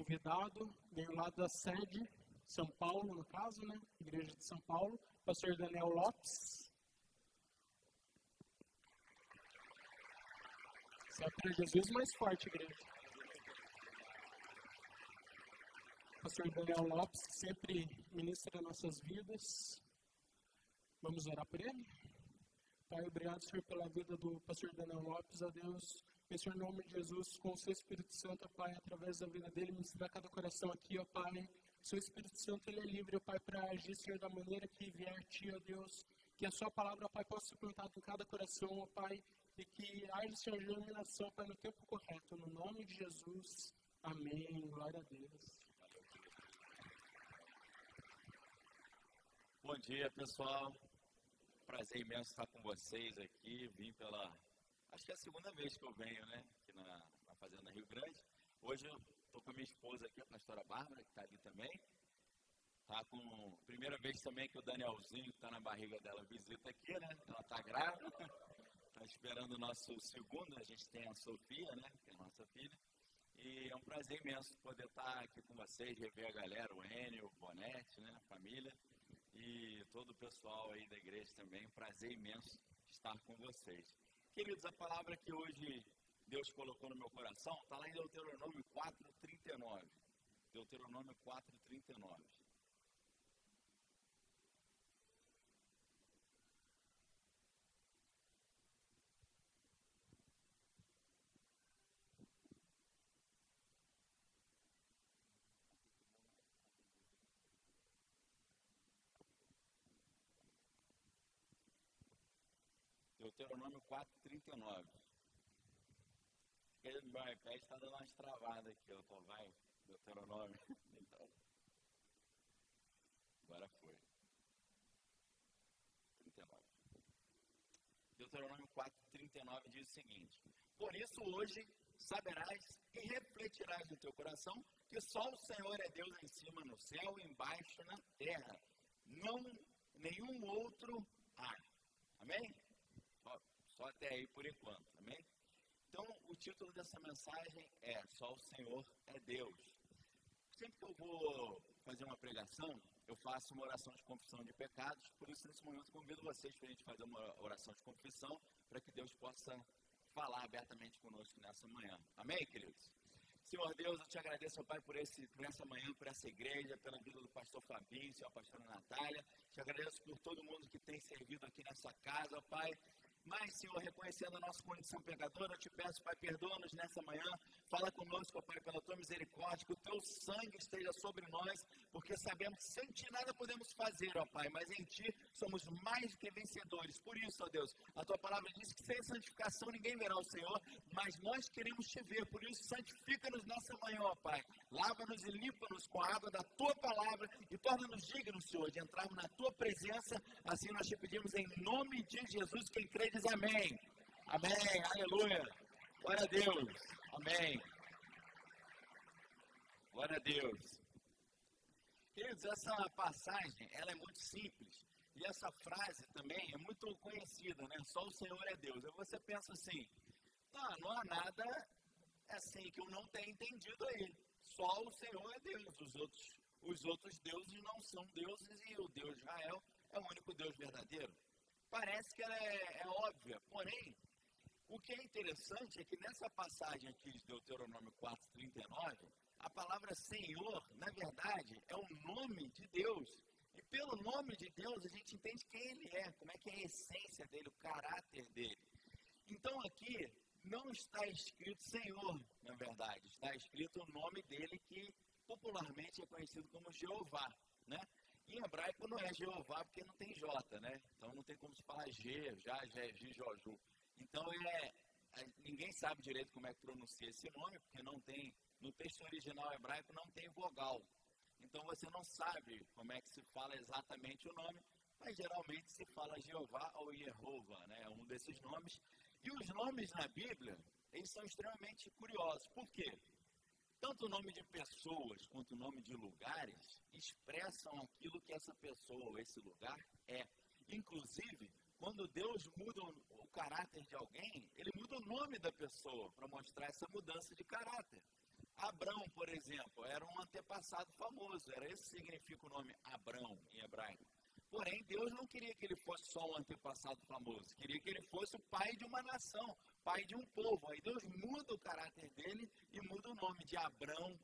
convidado, veio lá da sede, São Paulo, no caso, né? Igreja de São Paulo, pastor Daniel Lopes. Só para Jesus mais forte, igreja. Pastor Daniel Lopes sempre ministra nossas vidas. Vamos orar por ele? Pai, obrigado, Senhor, pela vida do pastor Daniel Lopes, a Deus. Em Senhor, em nome de Jesus, com o seu Espírito Santo, Pai, através da vida dele, ministrar cada coração aqui, ó Pai. O seu Espírito Santo, ele é livre, ó Pai, para agir, Senhor, da maneira que vier a Ti, ó Deus. Que a sua palavra, ó Pai, possa ser plantada em cada coração, ó Pai, e que haja, Senhor, iluminação, Pai, no tempo correto. No nome de Jesus, amém. Glória a Deus. Bom dia, pessoal. Prazer imenso estar com vocês aqui. Vim acho que é a segunda vez que eu venho, né, aqui na Fazenda Rio Grande. Hoje eu estou com a minha esposa aqui, a pastora Bárbara, que está ali também. Primeira vez também que o Danielzinho, que está na barriga dela, visita aqui, né? Ela está grávida, está esperando o nosso segundo. A gente tem a Sofia, né, que é a nossa filha. E é um prazer imenso poder estar aqui com vocês, rever a galera, o Enio, o Bonete, né, a família. E todo o pessoal aí da igreja também, um prazer imenso estar com vocês. Queridos, a palavra que hoje Deus colocou no meu coração está lá em Deuteronômio 4:39. Deuteronômio 4:39. Deuteronômio 4:39. Meu iPad está dando umas travadas aqui, vai, Deuteronômio. Então, agora foi. 39. Deuteronômio 4:39 diz o seguinte: por isso hoje saberás e refletirás no teu coração que só o Senhor é Deus em cima no céu e embaixo na terra. Não nenhum outro há. Amém? Só até aí por enquanto, amém? Então, o título dessa mensagem é Só o Senhor é Deus. Sempre que eu vou fazer uma pregação, eu faço uma oração de confissão de pecados, por isso nesse momento convido vocês para a gente fazer uma oração de confissão, para que Deus possa falar abertamente conosco nessa manhã. Amém, queridos? Senhor Deus, eu te agradeço, ó Pai, por essa manhã, por essa igreja, pela vida do pastor Fabinho, a pastora Natália. Te agradeço por todo mundo que tem servido aqui nessa casa, ó Pai. Mas, Senhor, reconhecendo a nossa condição pecadora, eu te peço, Pai, perdoa-nos nessa manhã. Fala conosco, ó Pai, pela Tua misericórdia, que o Teu sangue esteja sobre nós, porque sabemos que sem Ti nada podemos fazer, ó Pai, mas em Ti somos mais do que vencedores. Por isso, ó Deus, a Tua palavra diz que sem santificação ninguém verá o Senhor, mas nós queremos Te ver. Por isso, santifica-nos nessa manhã, ó Pai. Lava-nos e limpa-nos com a água da Tua palavra e torna-nos dignos, Senhor, de entrarmos na Tua presença. Assim nós te pedimos em nome de Jesus, quem crê diz amém. Amém, aleluia. Glória a Deus. Amém. Glória a Deus. Queridos, essa passagem, ela é muito simples. E essa frase também é muito conhecida, né? Só o Senhor é Deus. Aí você pensa assim, não há nada assim que eu não tenha entendido aí. Só o Senhor é Deus. Os outros deuses não são deuses e o Deus de Israel é o único Deus verdadeiro. Parece que ela é óbvia, porém, o que é interessante é que nessa passagem aqui de Deuteronômio 4:39, a palavra Senhor, na verdade, é o nome de Deus. E pelo nome de Deus, a gente entende quem Ele é, como é que é a essência dele, o caráter dele. Então aqui não está escrito Senhor, na verdade, está escrito o nome dele que popularmente é conhecido como Jeová, né? Em hebraico não é Jeová porque não tem J, né? Então não tem como se falar G, já é Gijoju. Então ninguém sabe direito como é que pronuncia esse nome, porque não tem, no texto original hebraico não tem vogal. Então você não sabe como é que se fala exatamente o nome, mas geralmente se fala Jeová ou Jeová, né? Um desses nomes. E os nomes na Bíblia, eles são extremamente curiosos. Por quê? Tanto o nome de pessoas quanto o nome de lugares expressam aquilo que essa pessoa ou esse lugar é. Inclusive, quando Deus muda o caráter de alguém, Ele muda o nome da pessoa para mostrar essa mudança de caráter. Abrão, por exemplo, era um antepassado famoso, era esse que significa o nome Abrão em hebraico. Porém, Deus não queria que ele fosse só um antepassado famoso, queria que ele fosse o pai de uma nação, pai de um povo. Aí Deus muda o caráter dele e muda o nome de Abrão,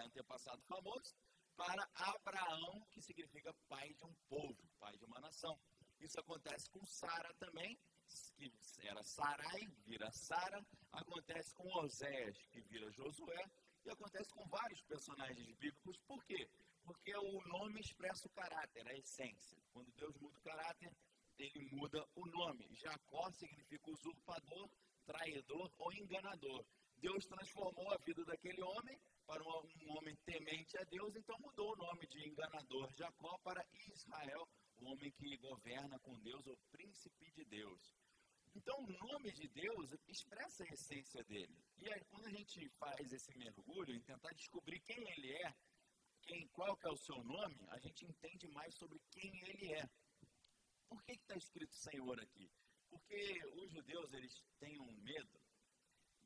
antepassado famoso, para Abraão, que significa pai de um povo, pai de uma nação. Isso acontece com Sara também, que era Sarai, vira Sara, acontece com Oséias, que vira Josué, e acontece com vários personagens bíblicos. Por quê? Porque o nome expressa o caráter, a essência. Quando Deus muda o caráter, ele muda o nome. Jacó significa usurpador, traidor ou enganador. Deus transformou a vida daquele homem para um homem temente a Deus, então mudou o nome de enganador Jacó para Israel, o homem que governa com Deus, o príncipe de Deus. Então, o nome de Deus expressa a essência dele. E aí, quando a gente faz esse mergulho em tentar descobrir quem ele é, qual que é o seu nome, a gente entende mais sobre quem ele é. Por que está escrito Senhor aqui? Porque os judeus, eles têm um medo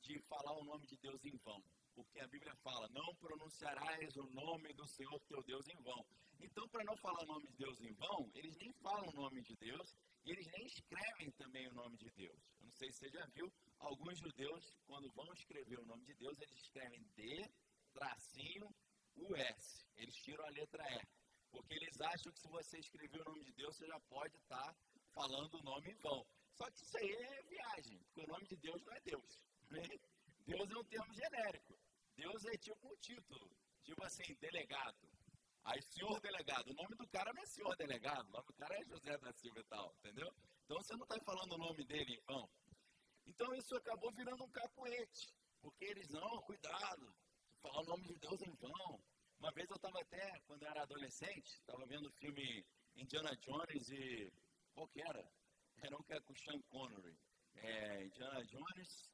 de falar o nome de Deus em vão. Porque a Bíblia fala, não pronunciarás o nome do Senhor teu Deus em vão. Então, para não falar o nome de Deus em vão, eles nem falam o nome de Deus e eles nem escrevem também o nome de Deus. Eu não sei se você já viu, alguns judeus, quando vão escrever o nome de Deus, eles escrevem D, tracinho, US. Eles tiram a letra E. Porque eles acham que se você escrever o nome de Deus, você já pode estar falando o nome em vão. Só que isso aí é viagem, porque o nome de Deus não é Deus. Né? Deus é um termo genérico. Deus é tipo um título, tipo assim, delegado. Aí, senhor delegado, o nome do cara não é senhor delegado, o nome do cara é José da Silva e tal, entendeu? Então, você não está falando o nome dele em vão. Então, isso acabou virando um cacuete, porque eles, não, cuidado, falar o nome de Deus em vão. Uma vez eu estava até, quando eu era adolescente, estava vendo o filme Indiana Jones e... qual que era? Era um que é com o Sean Connery. Indiana Jones...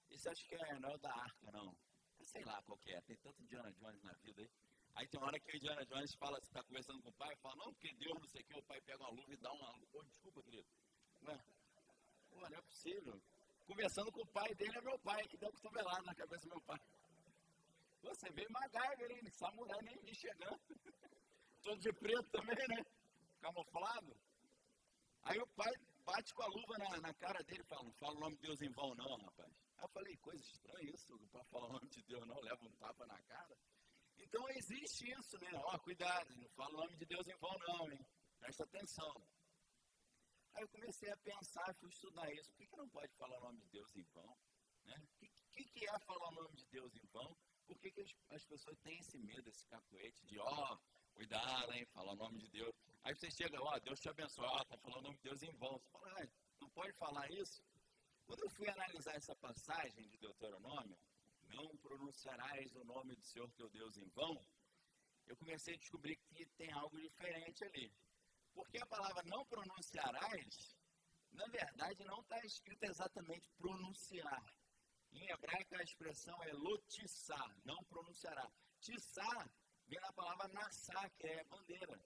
Isso acho que não é o da Arca, não. Sei lá qual que é. Tem tanto Indiana Jones na vida aí. Aí tem uma hora que o Indiana Jones fala, você está conversando com o pai, fala, não, porque Deus não sei o que, o pai pega uma luva e dá uma... desculpa, querido. Não é possível. Conversando com o pai dele é meu pai, que deu cotovelado na cabeça do meu pai. Você vê MacGyver, hein? Samurai nem vi chegando. Todo de preto também, né? Camuflado. Aí o pai bate com a luva na cara dele e fala, não fala o nome de Deus em vão não, rapaz. Aí eu falei, coisa estranha isso, para falar o nome de Deus não, leva um tapa na cara. Então existe isso, né? Ó, cuidado, não fala o nome de Deus em vão não, hein? Presta atenção. Aí eu comecei a pensar, fui estudar isso. Por que não pode falar o nome de Deus em vão? Né? O que é falar o nome de Deus em vão? Por que as pessoas têm esse medo, esse cacuete de, cuidado, hein, falar o nome de Deus. Aí você chega, Deus te abençoe, tá falando o nome de Deus em vão. Você fala, não pode falar isso? Quando eu fui analisar essa passagem de Deuteronômio, não pronunciarás o nome do Senhor teu Deus em vão, eu comecei a descobrir que tem algo diferente ali. Porque a palavra não pronunciarás, na verdade, não está escrita exatamente pronunciar. Em hebraico a expressão é lotissá, não pronunciará. Tissá vem da palavra nassá, que é bandeira.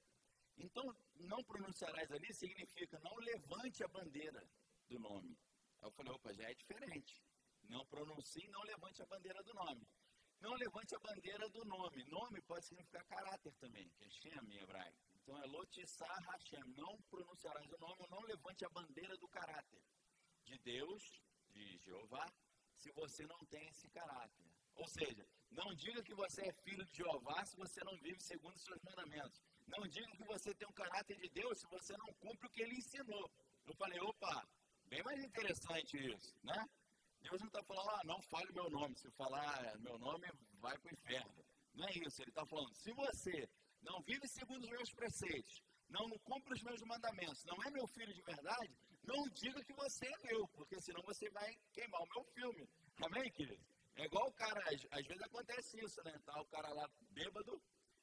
Então, não pronunciarás ali significa não levante a bandeira do nome. Aí eu falei, já é diferente. Não pronuncie, não levante a bandeira do nome. Não levante a bandeira do nome. Nome pode significar caráter também, que é Shem em hebraico. Então é Lotissá Hashem. Não pronunciarás o nome, não levante a bandeira do caráter de Deus, de Jeová, se você não tem esse caráter. Ou seja, não diga que você é filho de Jeová se você não vive segundo os seus mandamentos. Não diga que você tem um caráter de Deus se você não cumpre o que ele ensinou. Eu falei, bem mais interessante isso, né? Deus não está falando, não fale meu nome. Se falar meu nome, vai para o inferno. Não é isso. Ele está falando, se você não vive segundo os meus preceitos, não cumpre os meus mandamentos, não é meu filho de verdade, não diga que você é meu, porque senão você vai queimar o meu filme. Amém, querido? É igual o cara, às vezes acontece isso, né? Tá o cara lá bêbado,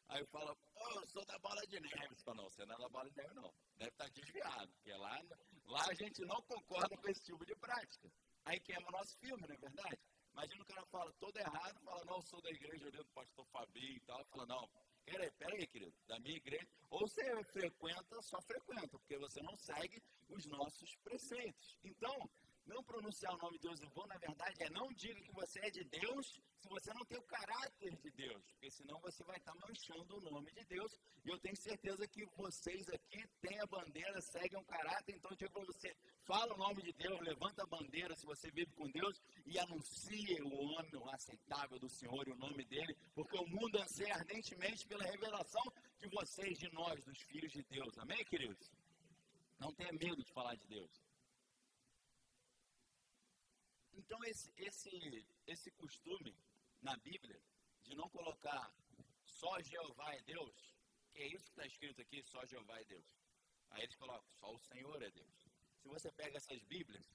aí fala, eu sou da Bola de Neve. Você fala, não, você não é da Bola de Neve, não. Deve estar desviado, porque lá a gente não concorda com esse tipo de prática. Aí queima o nosso filme, não é verdade? Imagina o cara fala todo errado, fala, não, eu sou da igreja do pastor Fabinho e tal. Fala, não, peraí, querido, da minha igreja. Ou você frequenta, só frequenta, porque você não segue os nossos preceitos. Então, Não pronunciar o nome de Deus em vão, na verdade, não diga que você é de Deus se você não tem o caráter de Deus, porque senão você vai estar manchando o nome de Deus. E eu tenho certeza que vocês aqui têm a bandeira, seguem o caráter. Então eu digo para você, fala o nome de Deus, levanta a bandeira se você vive com Deus e anuncie o ano aceitável do Senhor e o nome dele, porque o mundo anseia ardentemente pela revelação de vocês, de nós, dos filhos de Deus. Amém, queridos? Não tenha medo de falar de Deus. Então, esse costume na Bíblia de não colocar só Jeová é Deus, que é isso que está escrito aqui, só Jeová é Deus. Aí eles colocam, só o Senhor é Deus. Se você pega essas Bíblias,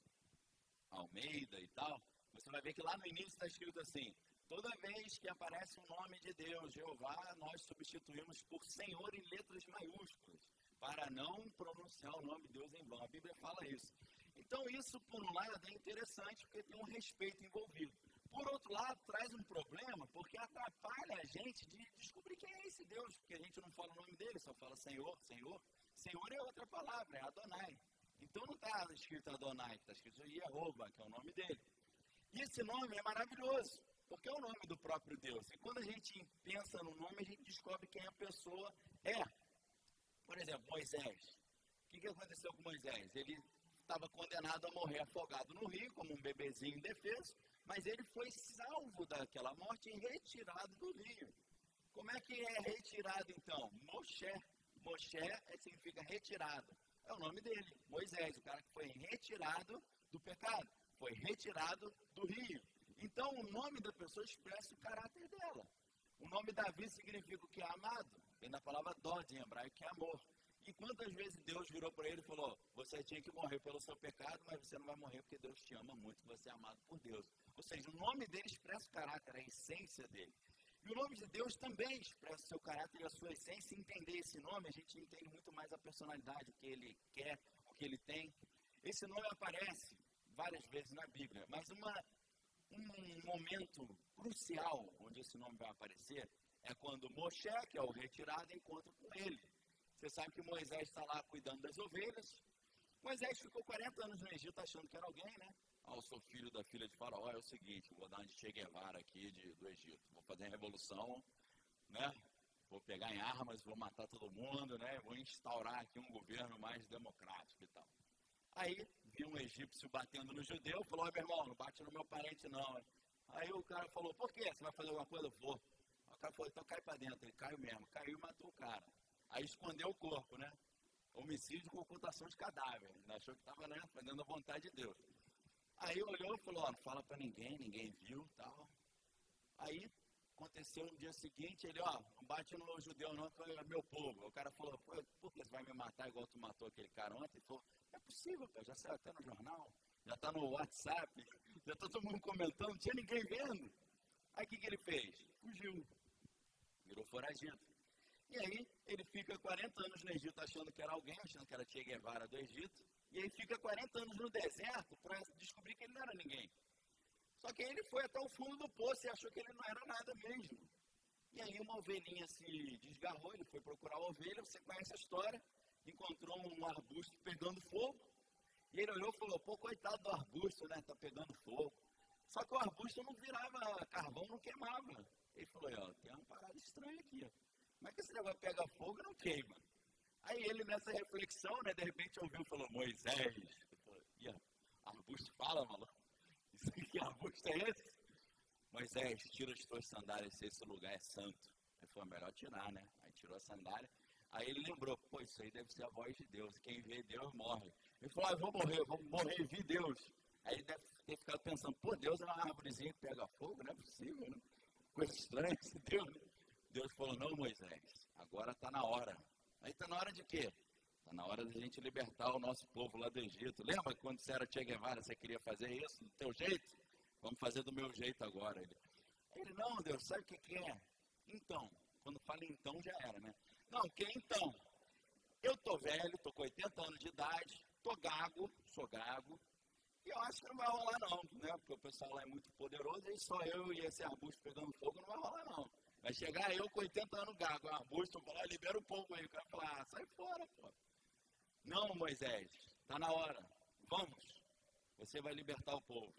Almeida e tal, você vai ver que lá no início está escrito assim, toda vez que aparece o nome de Deus, Jeová, nós substituímos por Senhor em letras maiúsculas, para não pronunciar o nome de Deus em vão. A Bíblia fala isso. Então, isso, por um lado, é interessante, porque tem um respeito envolvido. Por outro lado, traz um problema, porque atrapalha a gente de descobrir quem é esse Deus, porque a gente não fala o nome dele, só fala Senhor, Senhor. Senhor é outra palavra, é Adonai. Então, não está escrito Adonai, está escrito Jeová, que é o nome dele. E esse nome é maravilhoso, porque é o nome do próprio Deus. E quando a gente pensa no nome, a gente descobre quem a pessoa é. Por exemplo, Moisés. O que aconteceu com Moisés? Ele estava condenado a morrer afogado no rio, como um bebezinho indefeso, mas ele foi salvo daquela morte e retirado do rio. Como é que é retirado, então? Moshe. Moshe significa retirado. É o nome dele, Moisés, o cara que foi retirado do pecado, foi retirado do rio. Então, o nome da pessoa expressa o caráter dela. O nome Davi significa o que é amado. Vem da palavra Dod, em hebraico, que é amor. E quantas vezes Deus virou para ele e falou, você tinha que morrer pelo seu pecado, mas você não vai morrer porque Deus te ama muito, você é amado por Deus. Ou seja, o nome dele expressa o caráter, a essência dele. E o nome de Deus também expressa o seu caráter e a sua essência. E entender esse nome, a gente entende muito mais a personalidade, o que ele quer, o que ele tem. Esse nome aparece várias vezes na Bíblia, mas um momento crucial onde esse nome vai aparecer é quando Moshe, que é o retirado, encontra com ele. Você sabe que Moisés está lá cuidando das ovelhas. Moisés ficou 40 anos no Egito achando que era alguém, né? Eu sou filho da filha de Faraó, é o seguinte, vou dar uma de Che Guevara aqui do Egito. Vou fazer a revolução, né? Vou pegar em armas, vou matar todo mundo, né? Vou instaurar aqui um governo mais democrático e tal. Aí, viu um egípcio batendo no judeu, falou, meu irmão, não bate no meu parente não. Aí o cara falou, por quê? Você vai fazer alguma coisa? Eu vou. O cara falou, então cai pra dentro. Ele caiu mesmo, caiu e matou o cara. Aí escondeu o corpo, né? Homicídio com ocultação de cadáver. Ele achou que estava, né, fazendo a vontade de Deus. Aí olhou e falou, não fala pra ninguém viu e tal. Aí aconteceu no dia seguinte, ele, não bate no judeu não, que é meu povo. O cara falou, por que você vai me matar igual tu matou aquele cara ontem? Ele falou, é possível, pô, já saiu até no jornal, já tá no WhatsApp, já tá todo mundo comentando, não tinha ninguém vendo. Aí o que ele fez? Fugiu. Virou foragido. E aí, ele fica 40 anos no Egito achando que era alguém, achando que era Che Guevara do Egito. E aí fica 40 anos no deserto para descobrir que ele não era ninguém. Só que aí ele foi até o fundo do poço e achou que ele não era nada mesmo. E aí uma ovelhinha se desgarrou, ele foi procurar a ovelha, você conhece a história, encontrou um arbusto pegando fogo. E ele olhou e falou, pô, coitado do arbusto, né, tá pegando fogo. Só que o arbusto não virava carvão, não queimava. Ele falou, tem uma parada estranha aqui, Como é que esse negócio pega fogo e não queima? Aí ele, nessa reflexão, né, de repente ouviu e falou, Moisés. Arbusto fala, maluco. Isso que arbusto é esse? Moisés, tira as tuas sandálias, se esse lugar é santo. Aí foi melhor tirar, né? Aí tirou a sandália. Aí ele lembrou, isso aí deve ser a voz de Deus. Quem vê Deus morre. Ele falou, eu vou morrer e vi Deus. Aí ele deve ter ficado pensando, Deus é uma árvorezinha que pega fogo, não é possível, né? Coisa estranha esse Deus, né? Deus falou, não, Moisés, agora está na hora. Aí está na hora de quê? Está na hora de a gente libertar o nosso povo lá do Egito. Lembra quando você era Che Guevara, você queria fazer isso do teu jeito? Vamos fazer do meu jeito agora. Ele não, Deus, sabe o que é? Então, quando fala então já era, né? Não, que então? Eu tô velho, tô com 80 anos de idade, sou gago, e eu acho que não vai rolar não, né? Porque o pessoal lá é muito poderoso, e só eu e esse arbusto pegando fogo não vai rolar não. Vai chegar eu com 80 anos gago, um arbusto, eu falar, libera o povo aí. O cara fala, sai fora, pô. Não, Moisés, tá na hora, vamos. você vai libertar o povo.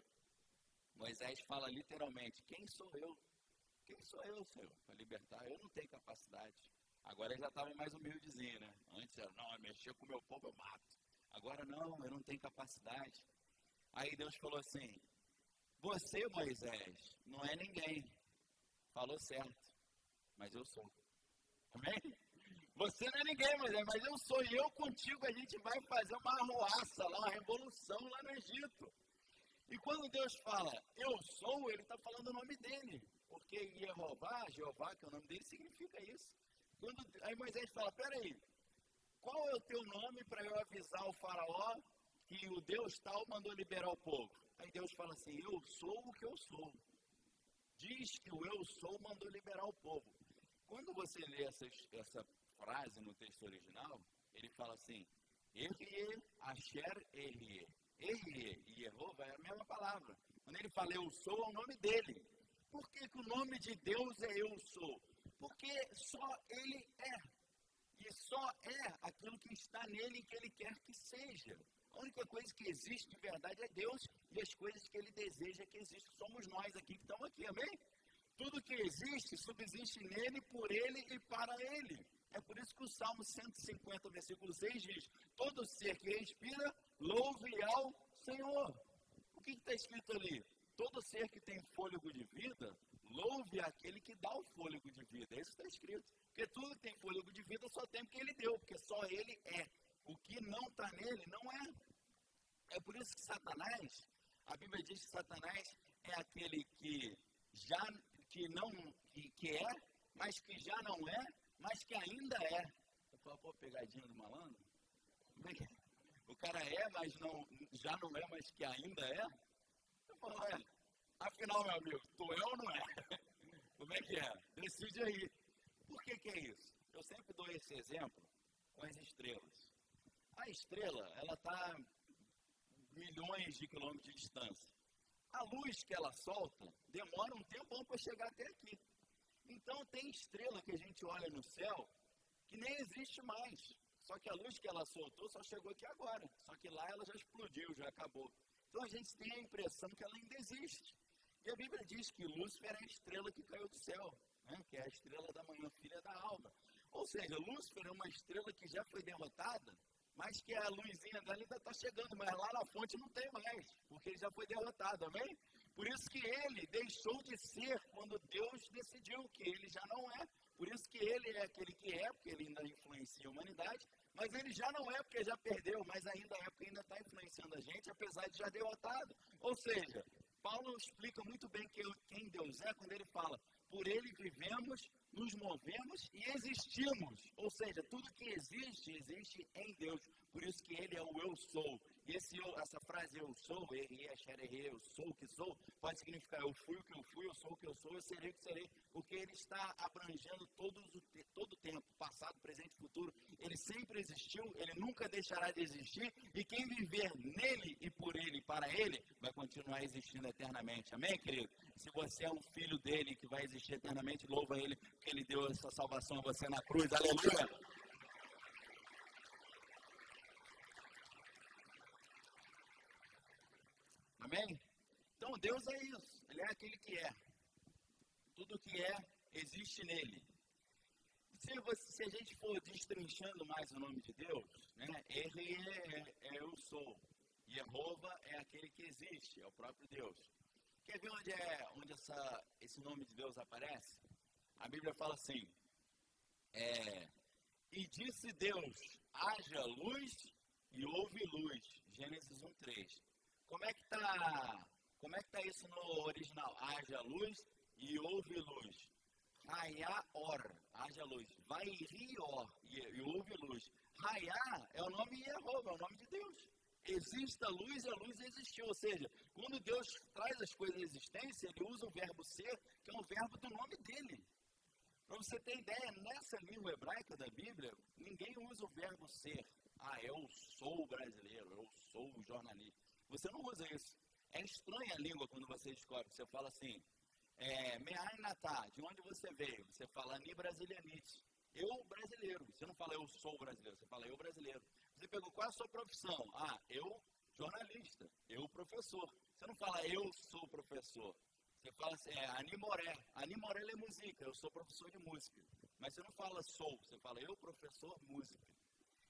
Moisés fala literalmente, quem sou eu? Quem sou eu, Senhor, para libertar? Eu não tenho capacidade. Agora ele já estava mais humildezinho, né? Antes era, não, mexer com o meu povo eu mato. Agora não, eu não tenho capacidade. Aí Deus falou assim, você, Moisés, não é ninguém. Falou certo, mas eu sou. Amém? Você não é ninguém, Moisés, mas eu sou. E eu contigo, a gente vai fazer uma arruaça lá, uma revolução lá no Egito. E quando Deus fala, eu sou, ele está falando o nome dele. Porque Jeová, que é o nome dele, significa isso. Aí Moisés fala, peraí, qual é o teu nome para eu avisar o faraó que o Deus tal mandou liberar o povo? Aí Deus fala assim, eu sou o que eu sou. Diz que o eu sou mandou liberar o povo. Quando você lê essa frase no texto original, ele fala assim, Erie, Asher, Erie. Erie e Jeová é a mesma palavra. Quando ele fala eu sou, é o nome dele. Por que o nome de Deus é eu sou? Porque só ele é. E só é aquilo que está nele e que ele quer que seja. A única coisa que existe de verdade é Deus e as coisas que ele deseja que existam somos nós aqui que estamos aqui, amém? Tudo que existe, subsiste nele, por ele e para ele. É por isso que o Salmo 150, versículo 6 diz, todo ser que respira, louve ao Senhor. O que está escrito ali? Todo ser que tem fôlego de vida, louve aquele que dá o fôlego de vida. Isso está escrito. Porque tudo que tem fôlego de vida só tem porque ele deu, porque só ele é. O que não está nele não é. É por isso que Satanás, a Bíblia diz que Satanás é aquele que é, mas que já não é, mas que ainda é. Eu falo, pô, pegadinha do malandro? Como é que é? O cara é, mas já não é, mas que ainda é? Eu falo, afinal, meu amigo, tu é ou não é? Como é que é? Decide aí. Por que é isso? Eu sempre dou esse exemplo com as estrelas. A estrela, ela está milhões de quilômetros de distância. A luz que ela solta demora um tempão para chegar até aqui. Então, tem estrela que a gente olha no céu que nem existe mais. Só que a luz que ela soltou só chegou aqui agora. Só que lá ela já explodiu, já acabou. Então, a gente tem a impressão que ela ainda existe. E a Bíblia diz que Lúcifer é a estrela que caiu do céu, né? Que é a estrela da manhã, filha da alva. Ou seja, Lúcifer é uma estrela que já foi derrotada, mas que a luzinha dela ainda está chegando, mas lá na fonte não tem mais, porque ele já foi derrotado, amém? Por isso que ele deixou de ser quando Deus decidiu que ele já não é. Por isso que ele é aquele que é, porque ele ainda influencia a humanidade, mas ele já não é porque já perdeu, mas ainda é porque ainda está influenciando a gente, apesar de já derrotado. Ou seja, Paulo explica muito bem quem Deus é quando ele fala, por ele vivemos, nos movemos e existimos. Ou seja, tudo que existe, existe em Deus. Por isso que ele é o eu sou. E essa frase eu sou, eu sou o que sou, pode significar eu fui o que eu fui, eu sou o que eu sou, eu serei o que serei. Porque ele está abrangendo todo o tempo, passado, presente e futuro. Ele sempre existiu, ele nunca deixará de existir. E quem viver nele e por ele e para ele, vai continuar existindo eternamente. Amém, querido? Se você é um filho dele que vai existir eternamente, louva ele, porque ele deu essa salvação a você na cruz. Aleluia! Amém? Então, Deus é isso. Ele é aquele que é. Tudo que é, existe nele. Se a gente for destrinchando mais o nome de Deus, né, ele é eu sou. Jeová é aquele que existe, é o próprio Deus. Quer ver onde esse nome de Deus aparece? A Bíblia fala assim, e disse Deus, haja luz e houve luz. Gênesis 1:3. Como é que tá isso no original? Haja luz e houve luz. Raiá or, haja luz. Vai rior e houve luz. Raiá é o nome de Jeová, é o nome de Deus. Existe a luz e a luz existiu. Ou seja, quando Deus traz as coisas à existência, ele usa o verbo ser, que é um verbo do nome dele. Para você ter ideia, nessa língua hebraica da Bíblia, ninguém usa o verbo ser. Eu sou brasileiro, eu sou jornalista. Você não usa isso. É estranha a língua quando você descobre. Você fala assim, Me'ai Natá, de onde você veio? Você fala Ani Brasilianite. Eu brasileiro. Você não fala eu sou brasileiro, você fala eu brasileiro. Você pergunta qual é a sua profissão? Eu jornalista, eu professor. Você não fala eu sou professor. Você fala assim, Animoré. Animoré é música, eu sou professor de música. Mas você não fala sou, você fala eu professor música.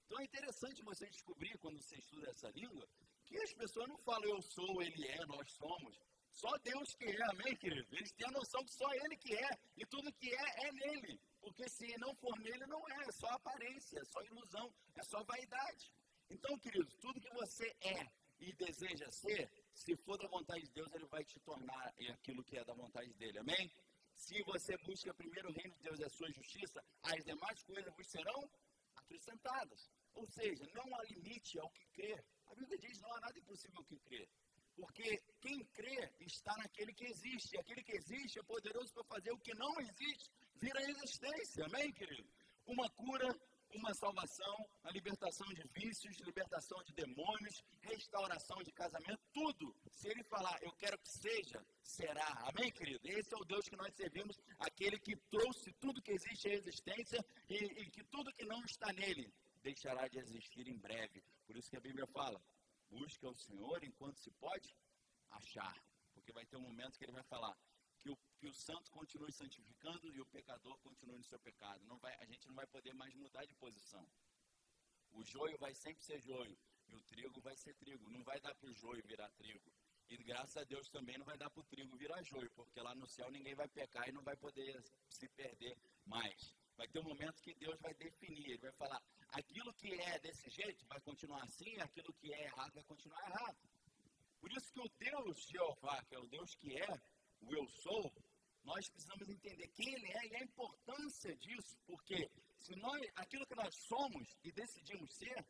Então é interessante você descobrir, quando você estuda essa língua, que as pessoas não falam eu sou, ele é, nós somos. Só Deus que é, amém, querido? Eles têm a noção que só Ele que é, e tudo que é nele. Porque se não for nele, não é só aparência, é só ilusão, é só vaidade. Então, queridos, tudo que você é e deseja ser, se for da vontade de Deus, Ele vai te tornar aquilo que é da vontade dEle, amém? Se você busca primeiro o reino de Deus e a sua justiça, as demais coisas vos serão acrescentadas. Ou seja, não há limite ao que crer. A Bíblia diz, não há nada impossível ao que crer. Porque quem crê está naquele que existe. E aquele que existe é poderoso para fazer o que não existe vir à existência. Amém, querido? Uma cura, uma salvação, a libertação de vícios, libertação de demônios, restauração de casamento, tudo. Se Ele falar, eu quero que seja, será. Amém, querido? Esse é o Deus que nós servimos, aquele que trouxe tudo que existe à existência e que tudo que não está nele deixará de existir em breve. Por isso que a Bíblia fala, busca o Senhor enquanto se pode achar. Porque vai ter um momento que Ele vai falar que o santo continue santificando e o pecador continue no seu pecado. A gente não vai poder mais mudar de posição. O joio vai sempre ser joio e o trigo vai ser trigo. Não vai dar para o joio virar trigo. E graças a Deus também não vai dar para o trigo virar joio, porque lá no céu ninguém vai pecar e não vai poder se perder mais. Vai ter um momento que Deus vai definir, Ele vai falar, aquilo que é desse jeito vai continuar assim, aquilo que é errado vai continuar errado. Por isso que o Deus Jeová, que é o Deus que é, o eu sou, nós precisamos entender quem Ele é e a importância disso, porque se aquilo que nós somos e decidimos ser,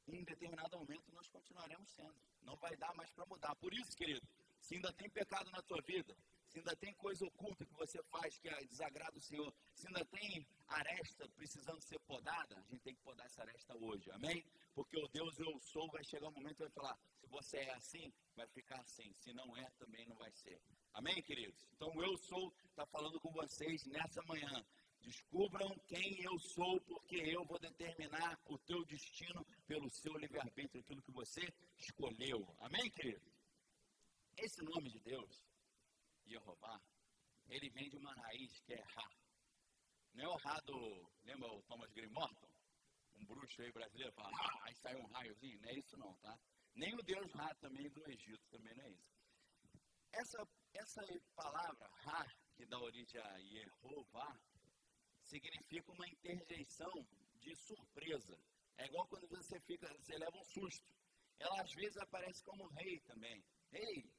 em determinado momento nós continuaremos sendo. Não vai dar mais para mudar. Por isso, querido, se ainda tem pecado na tua vida, se ainda tem coisa oculta que você faz que desagrada o Senhor, se ainda tem aresta precisando ser podada, a gente tem que podar essa aresta hoje, amém? Porque o Deus eu sou vai chegar um momento e vai falar, se você é assim, vai ficar assim, se não é, também não vai ser. Amém, queridos? Então o eu sou está falando com vocês nessa manhã. Descubram quem eu sou, porque eu vou determinar o teu destino pelo seu livre-arbítrio, aquilo que você escolheu. Amém, querido? Esse nome de Deus, Jeová, ele vem de uma raiz que é Ra. Não é o Ra do... Lembra o Thomas Green Morton? Um bruxo aí brasileiro fala, aí sai um raiozinho. Não é isso não, tá? Nem o Deus Ra também do Egito, também não é isso. Essa palavra Ra, que dá origem a Jeová, significa uma interjeição de surpresa. É igual quando você leva um susto. Ela às vezes aparece como rei também. Rei.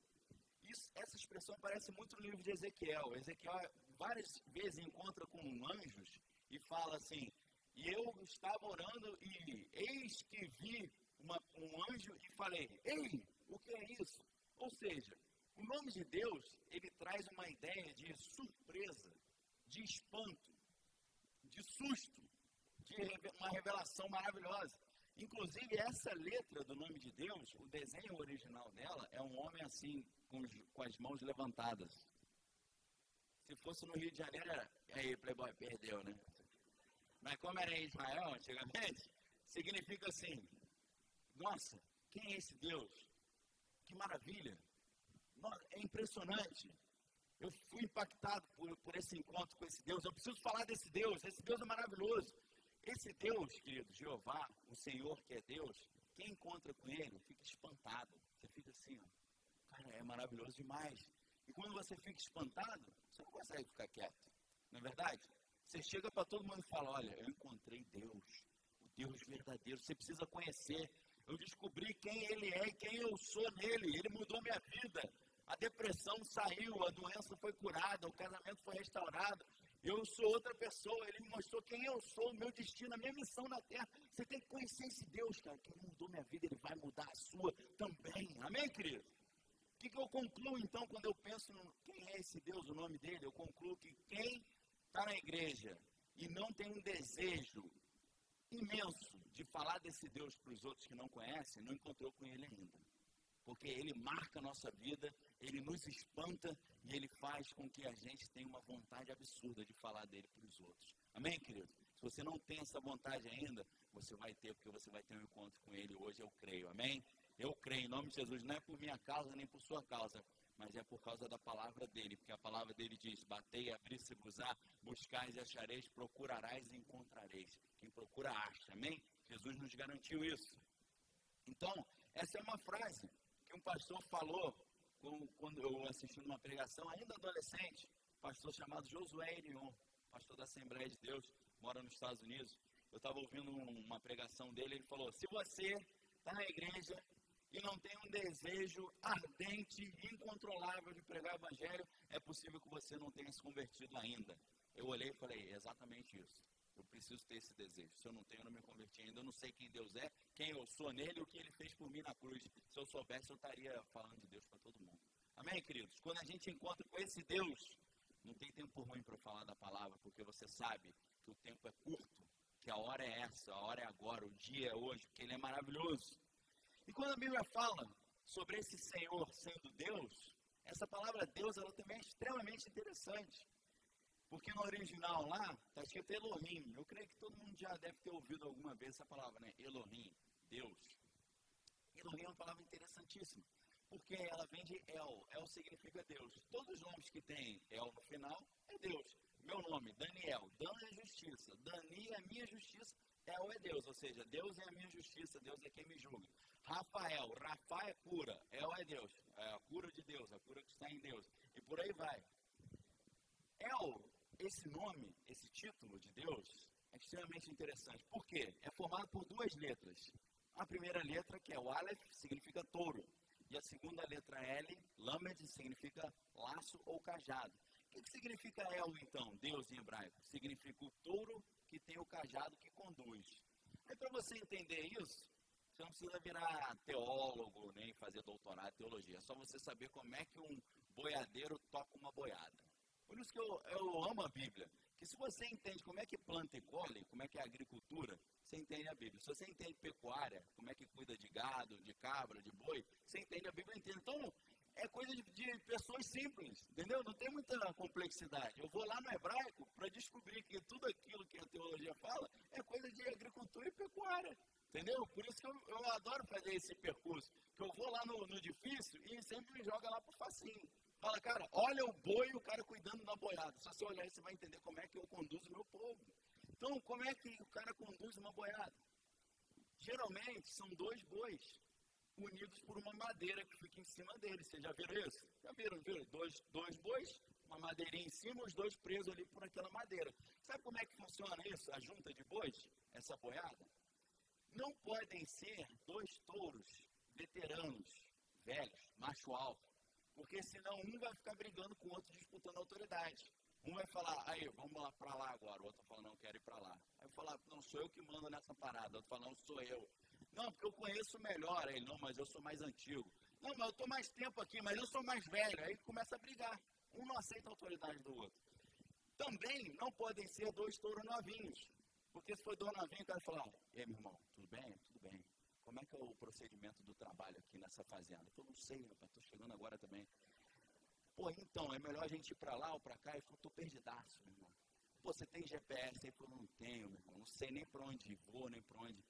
Essa expressão aparece muito no livro de Ezequiel. Ezequiel várias vezes encontra com anjos e fala assim, e eu estava orando e eis que vi um anjo e falei, ei, o que é isso? Ou seja, o nome de Deus, ele traz uma ideia de surpresa, de espanto, de susto, de uma revelação maravilhosa. Inclusive, essa letra do nome de Deus, o desenho original dela é um homem assim, com as mãos levantadas. Se fosse no Rio de Janeiro, aí Playboy perdeu, né? Mas como era em Israel antigamente, significa assim, nossa, quem é esse Deus? Que maravilha! Nossa, é impressionante. Eu fui impactado por esse encontro com esse Deus. Eu preciso falar desse Deus. Esse Deus é maravilhoso. Esse Deus, querido, Jeová, o Senhor que é Deus, quem encontra com Ele fica espantado. Você fica assim, ó, cara, é maravilhoso demais. E quando você fica espantado, você não consegue ficar quieto. Não é verdade? Você chega para todo mundo e fala, olha, eu encontrei Deus, o Deus verdadeiro. Você precisa conhecer. Eu descobri quem Ele é e quem eu sou nele. Ele mudou minha vida. A depressão saiu, a doença foi curada, o casamento foi restaurado. Eu sou outra pessoa, Ele me mostrou quem eu sou, o meu destino, a minha missão na terra. Você tem que conhecer esse Deus, cara, que Ele mudou minha vida, Ele vai mudar a sua também. Amém, querido? O que eu concluo, então, quando eu penso quem é esse Deus, o nome dele? Eu concluo que quem está na igreja e não tem um desejo imenso de falar desse Deus para os outros que não conhecem, não encontrou com Ele ainda. Porque Ele marca a nossa vida, Ele nos espanta e Ele faz com que a gente tenha uma vontade absurda de falar dele para os outros. Amém, querido? Se você não tem essa vontade ainda, você vai ter, porque você vai ter um encontro com Ele hoje, eu creio. Amém? Eu creio em nome de Jesus, não é por minha causa nem por sua causa, mas é por causa da palavra dele, porque a palavra dele diz, batei, abri-se-vos-á, buscais e achareis, procurarás e encontrareis. Quem procura acha, amém? Jesus nos garantiu isso. Então, essa é uma frase que um pastor falou quando eu assisti uma pregação, ainda adolescente, um pastor chamado Josué Irion, pastor da Assembleia de Deus, mora nos Estados Unidos. Eu estava ouvindo uma pregação dele, ele falou, se você está na igreja e não tem um desejo ardente, incontrolável de pregar o evangelho, é possível que você não tenha se convertido ainda. Eu olhei e falei, é exatamente isso. Eu preciso ter esse desejo. Se eu não tenho, eu não me converti ainda. Eu não sei quem Deus é, quem eu sou nele e o que ele fez por mim na cruz. Se eu soubesse, eu estaria falando de Deus para todo mundo. Amém, queridos? Quando a gente encontra com esse Deus, não tem tempo ruim para falar da palavra, porque você sabe que o tempo é curto, que a hora é essa, a hora é agora, o dia é hoje, porque ele é maravilhoso. E quando a Bíblia fala sobre esse Senhor sendo Deus, essa palavra Deus, ela também é extremamente interessante. Porque no original lá, está escrito Elohim. Eu creio que todo mundo já deve ter ouvido alguma vez essa palavra, né? Elohim, Deus. Elohim é uma palavra interessantíssima, porque ela vem de El. El significa Deus. Todos os nomes que tem El no final é Deus. Meu nome, Daniel. Dan é justiça. Dani é minha justiça. El é Deus, ou seja, Deus é a minha justiça, Deus é quem me julga. Rafael, Rafa é cura, El é Deus, é a cura de Deus, a cura que está em Deus. E por aí vai. El, esse nome, esse título de Deus, é extremamente interessante. Por quê? É formado por duas letras. A primeira letra, que é o Aleph, significa touro. E a segunda letra L, Lamed, significa laço ou cajado. O que significa El, então, Deus em hebraico? Significa o touro que tem o cajado que conduz. Aí, para você entender isso, você não precisa virar teólogo, nem fazer doutorado em teologia. É só você saber como é que um boiadeiro toca uma boiada. Por isso que eu amo a Bíblia. Que se você entende como é que planta e colhe, como é que é a agricultura, você entende a Bíblia. Se você entende pecuária, como é que cuida de gado, de cabra, de boi, você entende a Bíblia inteira. Então, é coisa de pessoas simples, entendeu? Não tem muita complexidade. Eu vou lá no hebraico para descobrir que tudo aquilo que a teologia fala é coisa de agricultura e pecuária, entendeu? Por isso que eu adoro fazer esse percurso, que eu vou lá no difícil e sempre me joga lá pro facinho. Fala, cara, olha o boi e o cara cuidando da boiada. Se você olhar, você vai entender como é que eu conduzo o meu povo. Então, como é que o cara conduz uma boiada? Geralmente, são dois bois unidos por uma madeira que fica em cima deles. Vocês já viram isso? Já viram? Dois bois, uma madeirinha em cima, os dois presos ali por aquela madeira. Sabe como é que funciona isso? A junta de bois, essa boiada? Não podem ser dois touros veteranos, velhos, macho alto, porque senão um vai ficar brigando com o outro, disputando a autoridade. Um vai falar, aí, vamos lá pra lá agora. O outro vai falar, não, quero ir pra lá. Aí vai falar, não, sou eu que mando nessa parada. O outro fala, não, sou eu. Não, porque eu conheço melhor. Aí, não, mas eu sou mais antigo. Não, mas eu estou mais tempo aqui, mas eu sou mais velho. Aí começa a brigar. Um não aceita a autoridade do outro. Também não podem ser dois touros novinhos. Porque se for dois novinhos, o cara fala, e aí, meu irmão, tudo bem? Tudo bem. Como é que é o procedimento do trabalho aqui nessa fazenda? Eu não sei, rapaz, estou chegando agora também. Pô, então, é melhor a gente ir pra lá ou pra cá? Ele falou, tô perdidaço, meu irmão. Pô, você tem GPS? Ele falou, não tenho, meu irmão. Não sei nem pra onde vou, nem pra onde.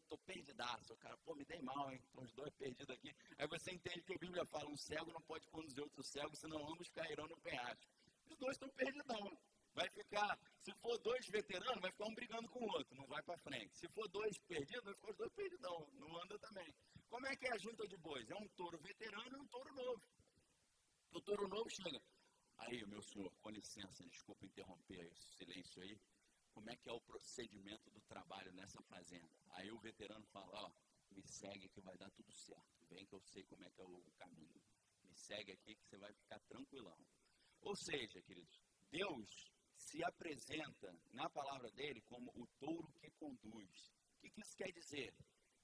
Tô perdidaço. O cara, pô, me dei mal, hein? Estão os dois perdidos aqui. Aí você entende que a Bíblia fala, um cego não pode conduzir outro cego, senão ambos cairão no penhasco. Os dois estão perdidão. Vai ficar, se for dois veteranos, vai ficar um brigando com o outro, não vai pra frente. Se for dois perdidos, vai ficar os dois perdidão, não anda também. Como é que é a junta de bois? É um touro veterano e um touro novo. O touro novo chega. Aí, meu senhor, com licença, desculpa interromper esse silêncio aí. Como é que é o procedimento do trabalho nessa fazenda? Aí o veterano fala, ó, me segue que vai dar tudo certo. Vem que eu sei como é que é o caminho. Me segue aqui que você vai ficar tranquilão. Ou seja, queridos, Deus se apresenta na palavra dele como o touro que conduz. O que isso quer dizer?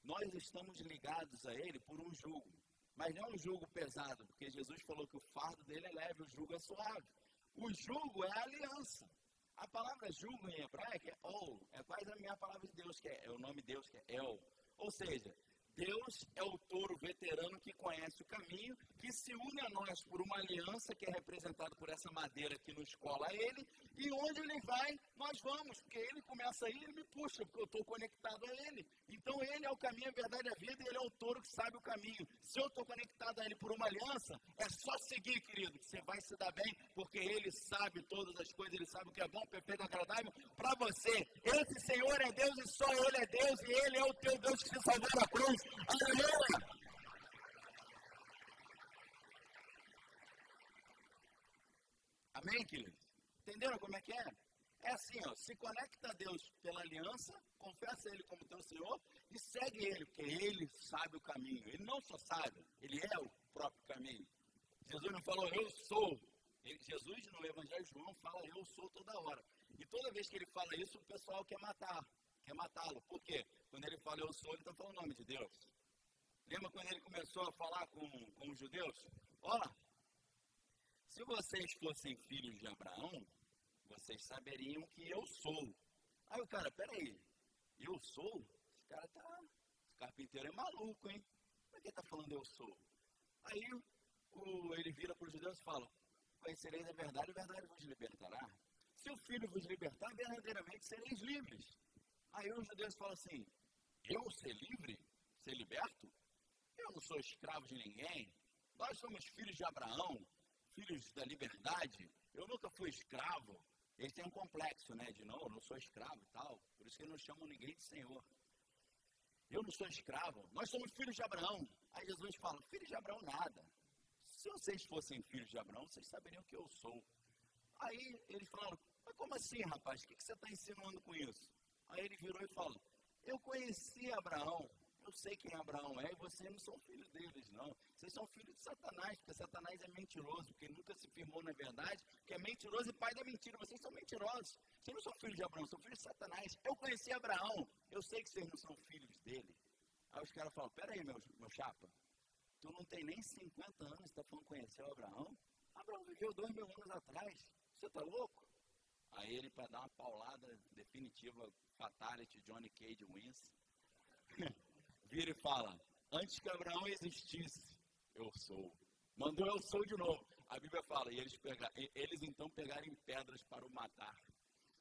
Nós estamos ligados a ele por um jugo. Mas não é um jugo pesado, porque Jesus falou que o fardo dele é leve, o jugo é suave. O jugo é a aliança. A palavra jugo em hebraico é ol, é quase a minha palavra de Deus, que é o nome de Deus, que é el. Ou seja, Deus é o touro veterano que conhece o caminho, que se une a nós por uma aliança que é representada por essa madeira que nos cola a ele, e onde ele vai, nós vamos, porque ele começa a ir, ele me puxa, porque eu estou conectado a ele. Então ele é o caminho, a verdade e a vida, e ele é o touro que sabe o caminho. Se eu estou conectado a ele por uma aliança, é só seguir, querido, que você vai se dar bem, porque ele sabe todas as coisas, ele sabe o que é bom, perfeito e agradável para você. Esse Senhor é Deus e só ele é Deus, e ele é o teu Deus que te salvou na cruz. Aleluia! Amém, queridos? Entenderam como é que é? É assim, ó, se conecta a Deus pela aliança, confessa Ele como teu Senhor e segue Ele, porque Ele sabe o caminho. Ele não só sabe, Ele é o próprio caminho. Jesus não falou, eu sou. Jesus, no Evangelho de João, fala, eu sou toda hora. E toda vez que Ele fala isso, o pessoal quer matá-lo. Por quê? Quando Ele fala, eu sou, Ele está falando o nome de Deus. Lembra quando Ele começou a falar com os judeus? Ó, se vocês fossem filhos de Abraão, vocês saberiam que eu sou. Aí o cara, peraí, eu sou? Esse carpinteiro é maluco, hein? Por que está falando eu sou? Aí ele vira para os judeus e fala, conhecereis a verdade vos libertará. Se o Filho vos libertar, verdadeiramente sereis livres. Aí os judeus falam assim, eu ser livre? Ser liberto? Eu não sou escravo de ninguém. Nós somos filhos de Abraão, filhos da liberdade. Eu nunca fui escravo. Eles têm um complexo, né? De não, eu não sou escravo e tal. Por isso que eles não chamam ninguém de Senhor. Eu não sou escravo. Nós somos filhos de Abraão. Aí Jesus fala, filhos de Abraão nada. Se vocês fossem filhos de Abraão, vocês saberiam que eu sou. Aí eles falaram, mas como assim, rapaz? O que você está insinuando com isso? Aí ele virou e falou, eu conheci Abraão. Eu sei quem Abraão é e vocês não são filhos deles, não. Vocês são filhos de Satanás, porque Satanás é mentiroso, porque nunca se firmou na verdade, que é mentiroso e pai da mentira. Vocês são mentirosos. Vocês não são filhos de Abraão, são filhos de Satanás. Eu conheci Abraão, eu sei que vocês não são filhos dele. Aí os caras falam, peraí, meu chapa, tu não tem nem 50 anos, está falando que conheceu Abraão? Abraão viveu 2000 anos atrás, você tá louco? Aí ele, para dar uma paulada definitiva, fatality, Johnny Cage wins, vira e fala, antes que Abraão existisse, eu sou. Mandou eu sou de novo. A Bíblia fala, e eles então pegarem pedras para o matar.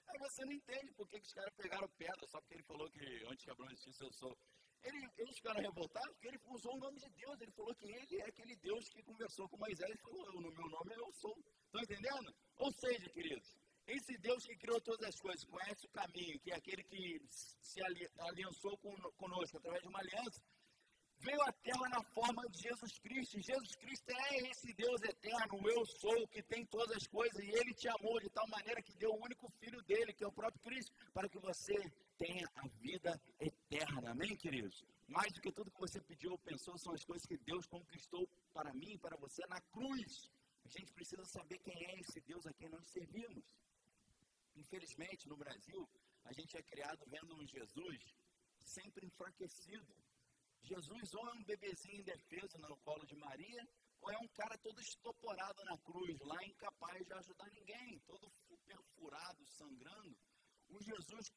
Aí você não entende por que os caras pegaram pedra, só porque ele falou que antes que Abraão existisse, eu sou. Eles ficaram revoltados porque ele usou o nome de Deus. Ele falou que ele é aquele Deus que conversou com Moisés e falou, no meu nome eu sou. Estão entendendo? Ou seja, queridos, esse Deus que criou todas as coisas, conhece o caminho, que é aquele que se aliançou conosco através de uma aliança, veio à Terra na forma de Jesus Cristo. E Jesus Cristo é esse Deus eterno, o eu sou, que tem todas as coisas, e Ele te amou de tal maneira que deu o único Filho dele, que é o próprio Cristo, para que você tenha a vida eterna. Amém, queridos? Mais do que tudo que você pediu ou pensou, são as coisas que Deus conquistou para mim e para você na cruz. A gente precisa saber quem é esse Deus a quem nós servimos. Infelizmente, no Brasil, a gente é criado vendo um Jesus sempre enfraquecido. Jesus ou é um bebezinho indefeso no colo de Maria, ou é um cara todo estoporado na cruz, lá incapaz de ajudar ninguém, todo perfurado, sangrando. O Jesus,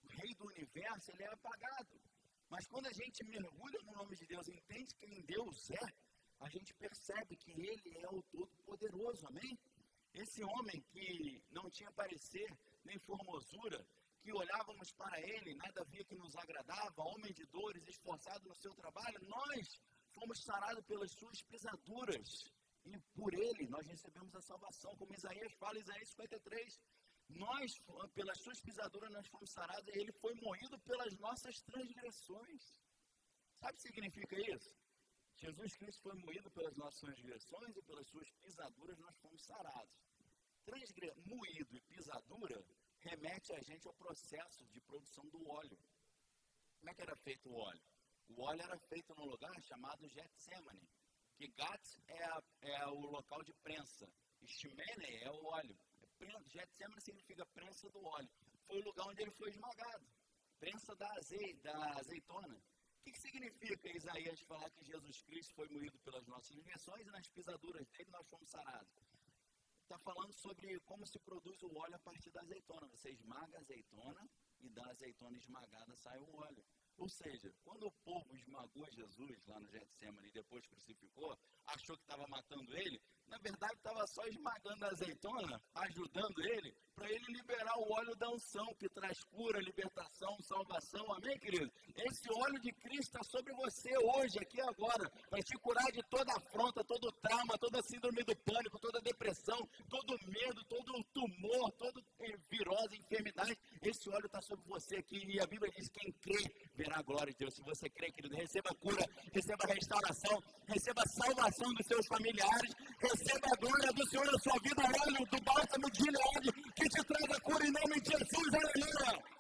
rei do universo, ele é apagado. Mas quando a gente mergulha no nome de Deus e entende quem Deus é, a gente percebe que Ele é o Todo-Poderoso, amém? Esse homem que não tinha parecer nem formosura, que olhávamos para ele, nada havia que nos agradava, homem de dores, esforçado no seu trabalho, nós fomos sarados pelas suas pisaduras. E por ele nós recebemos a salvação, como Isaías fala, Isaías 53. Nós, pelas suas pisaduras, nós fomos sarados e ele foi moído pelas nossas transgressões. Sabe o que significa isso? Jesus Cristo foi moído pelas nossas transgressões e pelas suas pisaduras nós fomos sarados. Moído e pisadura remete a gente ao processo de produção do óleo. Como é que era feito o óleo? O óleo era feito num lugar chamado Getsemane, que Gat é o local de prensa, e Shimene é o óleo. Getsemane significa prensa do óleo. Foi o lugar onde ele foi esmagado, prensa da azeitona. O que significa Isaías falar que Jesus Cristo foi moído pelas nossas transgressões e nas pisaduras dele nós fomos sarados? Está falando sobre como se produz o óleo a partir da azeitona. Você esmaga a azeitona e da azeitona esmagada sai o óleo. Ou seja, quando o povo esmagou Jesus lá no Getsemane e depois crucificou, a achou que estava matando ele, na verdade estava só esmagando a azeitona, ajudando ele, para ele liberar o óleo da unção, que traz cura, libertação, salvação, amém, querido? Esse óleo de Cristo está sobre você hoje, aqui e agora, para te curar de toda afronta, todo trauma, toda síndrome do pânico, toda depressão, todo medo, todo tumor, toda virose, enfermidade. Esse óleo está sobre você aqui, e a Bíblia diz que quem crê verá a glória de Deus. Se você crê, querido, receba cura, receba restauração, receba salvação dos seus familiares, receba a glória do Senhor na sua vida, o óleo do bálsamo de Gileade, que te traz a cura em nome de Jesus, aleluia!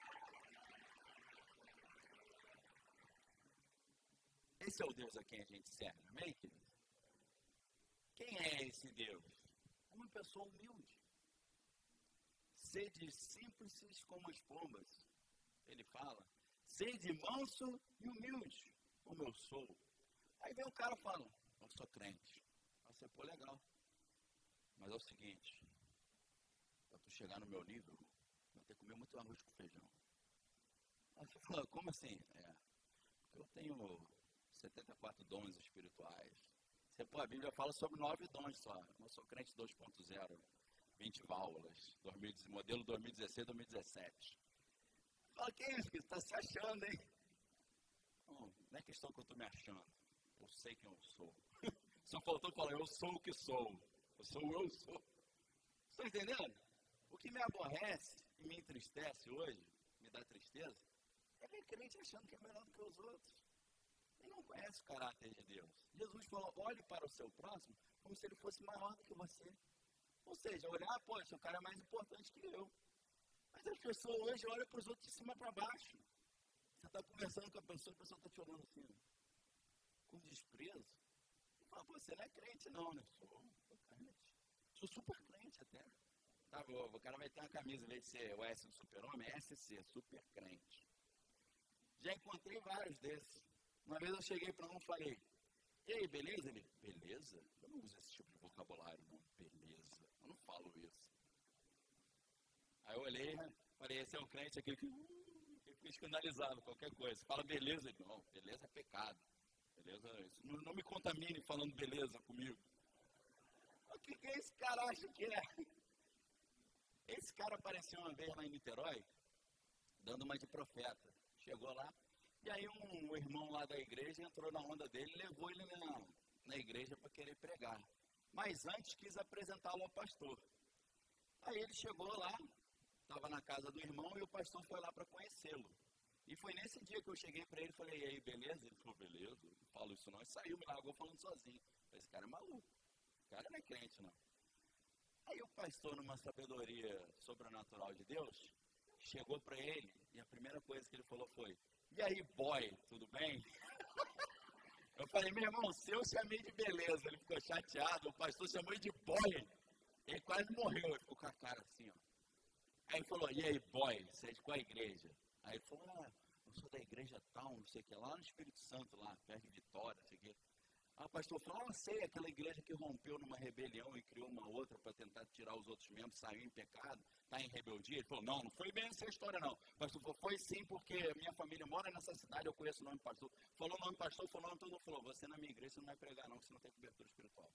Esse é o Deus a quem a gente serve, amém, querido? Quem é esse Deus? É uma pessoa humilde. Sede simples como as pombas, ele fala. Sede manso e humilde, como eu sou. Aí vem o cara e fala, eu sou crente. Aí você, pô, legal. Mas é o seguinte, para tu chegar no meu nível, vai ter que comer muito arroz com feijão. Aí você fala, como assim? Porque eu tenho 74 dons espirituais. Você, pô, a Bíblia fala sobre 9 dons só. Eu sou crente 2.0, 20 válvulas, modelo 2016, 2017. Fala, que é isso? Você está se achando, hein? Não é questão que eu estou me achando. Eu sei quem eu sou. Só faltou falar, eu sou o que sou. Eu sou o eu sou. Está entendendo? O que me aborrece e me entristece hoje, me dá tristeza, é ver crente achando que é melhor do que os outros. Ele não conhece o caráter de Deus. Jesus falou, olhe para o seu próximo como se ele fosse maior do que você. Ou seja, olhar, poxa, o cara é mais importante que eu. Mas as pessoas hoje olham para os outros de cima para baixo. Você está conversando com a pessoa está te olhando assim, com desprezo. Você fala, pô, você não é crente não, né? Sou crente. Sou super crente até. Tá, o cara vai ter uma camisa, em vez de ser o S do super-homem, é SC, super crente. Já encontrei vários desses. Uma vez eu cheguei para um e falei, e aí, beleza? Ele, beleza? Eu não uso esse tipo de vocabulário, não. Beleza. Eu não falo isso. Aí eu olhei, falei, esse é um crente, aquele que fica escandalizado, qualquer coisa. Fala beleza, ele, não, beleza é pecado. Beleza, isso. Não me contamine falando beleza comigo. O que esse cara acha que é? Esse cara apareceu uma vez lá em Niterói, dando uma de profeta. Chegou lá, e aí um irmão lá da igreja entrou na onda dele e levou ele na igreja para querer pregar. Mas antes quis apresentá-lo ao pastor. Aí ele chegou lá, estava na casa do irmão e o pastor foi lá para conhecê-lo. E foi nesse dia que eu cheguei para ele e falei, e aí, beleza? Ele falou, beleza, não falo isso não. E saiu, me largou falando sozinho. Falei, esse cara é maluco, esse cara não é crente não. Aí o pastor, numa sabedoria sobrenatural de Deus, chegou para ele e a primeira coisa que ele falou foi, e aí, boy, tudo bem? Eu falei, meu irmão, se eu chamei de beleza, ele ficou chateado, o pastor chamou ele de boy, ele quase morreu, ele ficou com a cara assim, ó. Aí ele falou, e aí, boy, você é de qual igreja? Aí ele falou, eu sou da igreja tal, não sei o que, lá no Espírito Santo, lá, perto de Vitória, não sei o que. Aí o pastor falou, sei, aquela igreja que rompeu numa rebelião e criou uma outra para tentar tirar os outros membros, saiu em pecado, está em rebeldia. Ele falou, não foi bem essa história não. O pastor falou, foi sim, porque minha família mora nessa cidade, eu conheço o nome do pastor. Falou o nome do pastor, falou o nome, todo mundo falou, você na minha igreja você não vai pregar não, você não tem cobertura espiritual.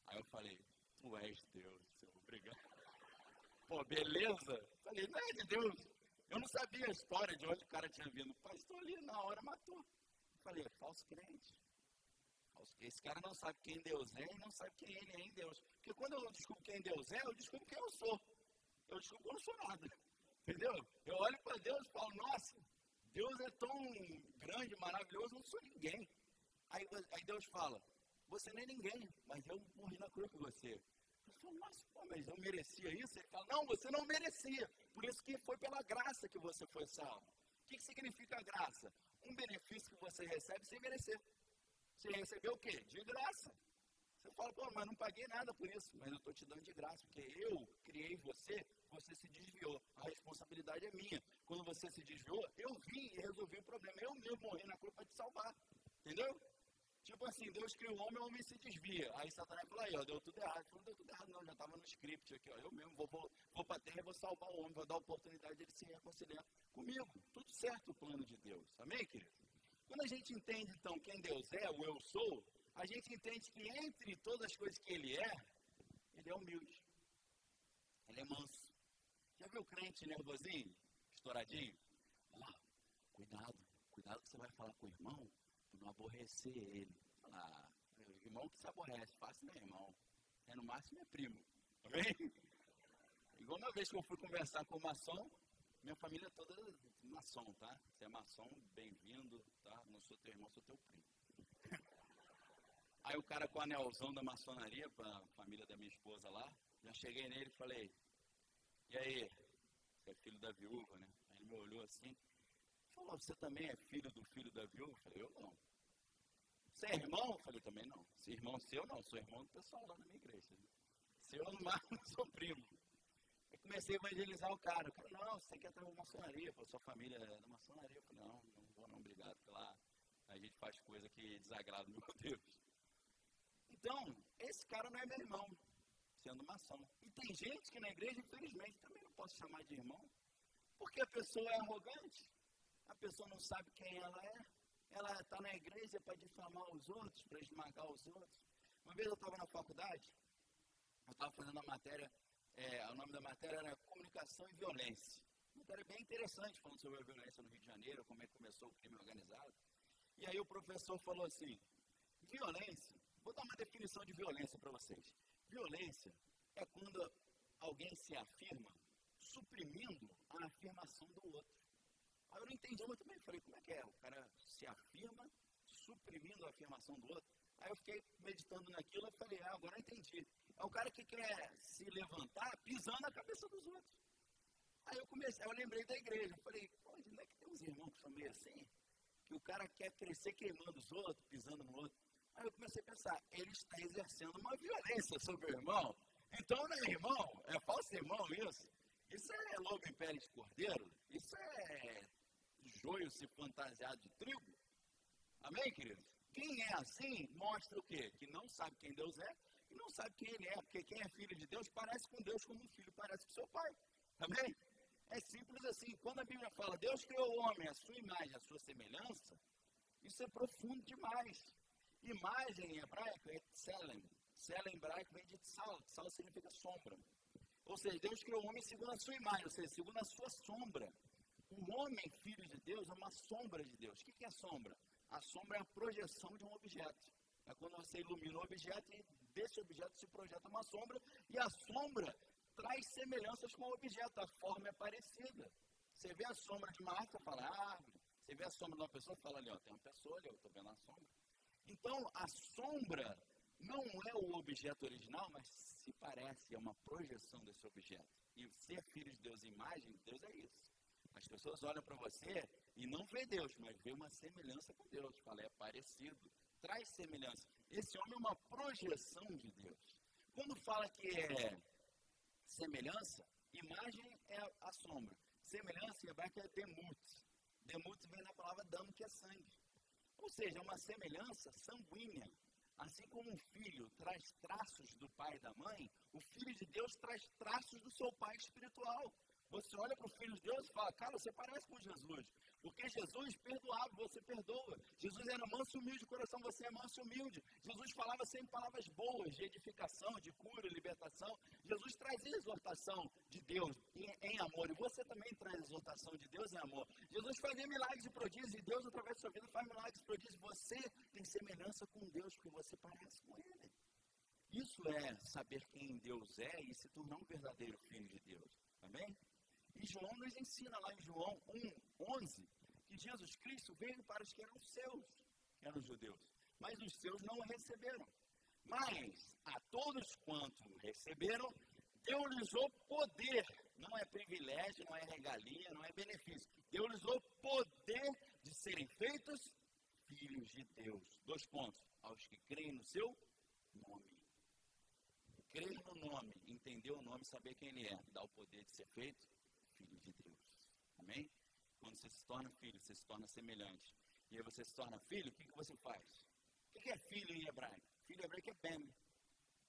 Aí eu falei, tu és Deus, Senhor, obrigado. Pô, beleza? Falei, não é de Deus. Eu não sabia a história de onde o cara tinha vindo. O pastor ali na hora matou. Falei, falso crente. Esse cara não sabe quem Deus é e não sabe quem ele é em Deus. Porque quando eu descubro quem Deus é, eu descubro quem eu sou. Eu descubro que eu não sou nada. Entendeu? Eu olho para Deus e falo, nossa, Deus é tão grande, maravilhoso, eu não sou ninguém. Aí Deus fala, você não é ninguém, mas eu morri na cruz por você. Eu falo, nossa, pô, mas eu merecia isso? Ele fala, não, você não merecia. Por isso que foi pela graça que você foi salvo. O que significa a graça? Um benefício que você recebe sem merecer. Você recebeu o quê? De graça. Você fala, pô, mas não paguei nada por isso. Mas eu estou te dando de graça, porque eu criei você, você se desviou. A responsabilidade é minha. Quando você se desviou, eu vim e resolvi o problema. Eu mesmo morri na cruz para te salvar. Entendeu? Tipo assim, Deus criou o homem se desvia. Aí Satanás falou, aí, ó, deu tudo errado. Falou, deu tudo errado não, já estava no script aqui, ó. Eu mesmo vou para a terra e vou salvar o homem, vou dar a oportunidade de ele se reconciliar comigo. Tudo certo o plano de Deus. Amém, querido? Quando a gente entende, então, quem Deus é, o eu sou, a gente entende que entre todas as coisas que ele é humilde. Ele é manso. Já viu o crente nervosinho, estouradinho? Cuidado que você vai falar com o irmão, para não aborrecer ele. Irmão que se aborrece, fácil não é irmão. No máximo é primo. Tá bem? Igual uma vez que eu fui conversar com o maçom, minha família toda é maçom, tá? Você é maçom, bem-vindo, tá? Não sou teu irmão, sou teu primo. Aí o cara com o anelzão da maçonaria, para a família da minha esposa lá, já cheguei nele e falei, e aí, você é filho da viúva, né? Aí ele me olhou assim, falou, você também é filho da viúva? Eu falei, eu não. Você é irmão? Eu falei, também não. Se irmão seu, não. Sou irmão do pessoal lá na minha igreja. Se eu no máximo sou primo. Eu comecei a evangelizar o cara. O cara, não, você quer estar na maçonaria, pô, sua família é da maçonaria. Eu falei, não vou não, obrigado. Porque lá a gente faz coisa que desagrada o meu Deus. Então, esse cara não é meu irmão, sendo maçom. E tem gente que na igreja, infelizmente, também não posso chamar de irmão. Porque a pessoa é arrogante. A pessoa não sabe quem ela é. Ela está na igreja para difamar os outros, para esmagar os outros. Uma vez eu estava na faculdade, eu estava fazendo a matéria, o nome da matéria era Comunicação e Violência. Uma matéria bem interessante, falando sobre a violência no Rio de Janeiro, como é que começou o crime organizado. E aí o professor falou assim, violência, vou dar uma definição de violência para vocês. Violência é quando alguém se afirma suprimindo a afirmação do outro. Aí eu não entendi muito bem, falei, como é que é? O cara se afirma suprimindo a afirmação do outro. Aí eu fiquei meditando naquilo e falei, agora eu entendi. É o cara que quer se levantar pisando na cabeça dos outros. Aí eu lembrei da igreja, falei, onde é que tem uns irmãos que são meio assim? Que o cara quer crescer queimando os outros, pisando no outro. Aí eu comecei a pensar, ele está exercendo uma violência sobre o irmão. Então não é irmão, é falso irmão isso. Isso é lobo em pele de cordeiro, isso é joio se fantasiado de trigo. Amém, queridos? Quem é assim, mostra o quê? Que não sabe quem Deus é e não sabe quem ele é. Porque quem é filho de Deus parece com Deus como um filho parece com seu pai. Amém? É simples assim. Quando a Bíblia fala, Deus criou o homem, a sua imagem, a sua semelhança, isso é profundo demais. Imagem em hebraico é tselem. Tselem em hebraico vem de tsal. Tsal significa sombra. Ou seja, Deus criou o homem segundo a sua imagem, ou seja, segundo a sua sombra. O homem, filho de Deus, é uma sombra de Deus. O que é sombra? A sombra é a projeção de um objeto. É quando você ilumina o objeto e desse objeto se projeta uma sombra. E a sombra traz semelhanças com o objeto. A forma é parecida. Você vê a sombra de uma árvore, fala árvore. Você vê a sombra de uma pessoa, fala ali, ó, tem uma pessoa ali, eu estou vendo a sombra. Então, a sombra não é o objeto original, mas se parece, é uma projeção desse objeto. E ser filho de Deus, imagem de Deus é isso. As pessoas olham para você e não vê Deus, mas vê uma semelhança com Deus. Fala, é parecido, traz semelhança. Esse homem é uma projeção de Deus. Quando fala que é semelhança, imagem é a sombra. Semelhança em hebraico é demut. Demut vem da palavra dam, que é sangue. Ou seja, é uma semelhança sanguínea. Assim como um filho traz traços do pai e da mãe, o filho de Deus traz traços do seu pai espiritual. Você olha para o Filho de Deus e fala, cara, você parece com Jesus. Porque Jesus perdoava, você perdoa. Jesus era manso e humilde de coração, você é manso e humilde. Jesus falava sempre palavras boas, de edificação, de cura, libertação. Jesus trazia exortação de Deus em amor. E você também traz exortação de Deus em amor. Jesus fazia milagres e prodígios, e Deus, através da sua vida, faz milagres e prodígios. Você tem semelhança com Deus, porque você parece com Ele. Isso é saber quem Deus é e se tornar um verdadeiro filho de Deus. Amém? E João nos ensina lá em João 1:11, que Jesus Cristo veio para os que eram seus, que eram os judeus. Mas os seus não o receberam. Mas a todos quanto receberam, deu-lhes o poder. Não é privilégio, não é regalia, não é benefício. Deu-lhes o poder de serem feitos filhos de Deus. 2 pontos. Aos que creem no seu nome. Crer no nome, entender o nome, saber quem ele é, dá o poder de ser feito filho de Deus. Amém? Quando você se torna filho, você se torna semelhante. E aí você se torna filho, o que você faz? O que é filho em hebraico? Filho em hebraico é ben.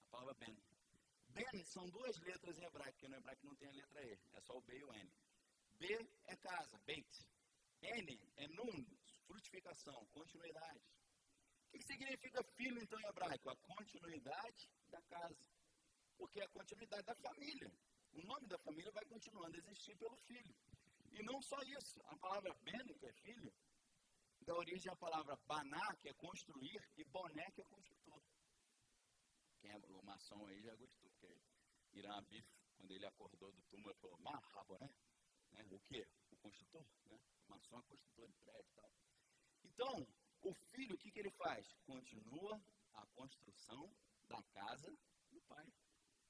A palavra ben. Ben são 2 letras em hebraico, porque no hebraico não tem a letra E. É só o B e o N. B é casa, beit. N é nun, frutificação, continuidade. O que significa filho, então, em hebraico? A continuidade da casa. Porque é a continuidade da família. O nome da família vai continuando a existir pelo filho. E não só isso. A palavra bene, que é filho, dá origem à palavra baná, que é construir, e boné, que é construtor. Quem é o maçom aí já gostou, porque Irã Abif, quando ele acordou do túmulo, ele falou, boné? Né? O quê? O construtor, né? O maçom é construtor de prédio e tal. Então, o filho, o que ele faz? Continua a construção da casa do pai.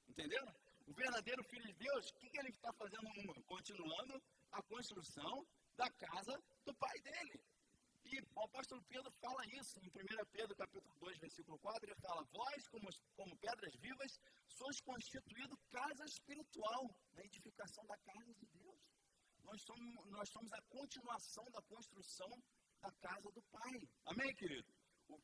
Entenderam? O verdadeiro filho de Deus, o que ele está fazendo no mundo? Continuando a construção da casa do pai dele. E o apóstolo Pedro fala isso em 1 Pedro, capítulo 2, versículo 4, ele fala, vós, como pedras vivas, sois constituído casa espiritual, na edificação da casa de Deus. Nós somos a continuação da construção da casa do Pai. Amém, querido?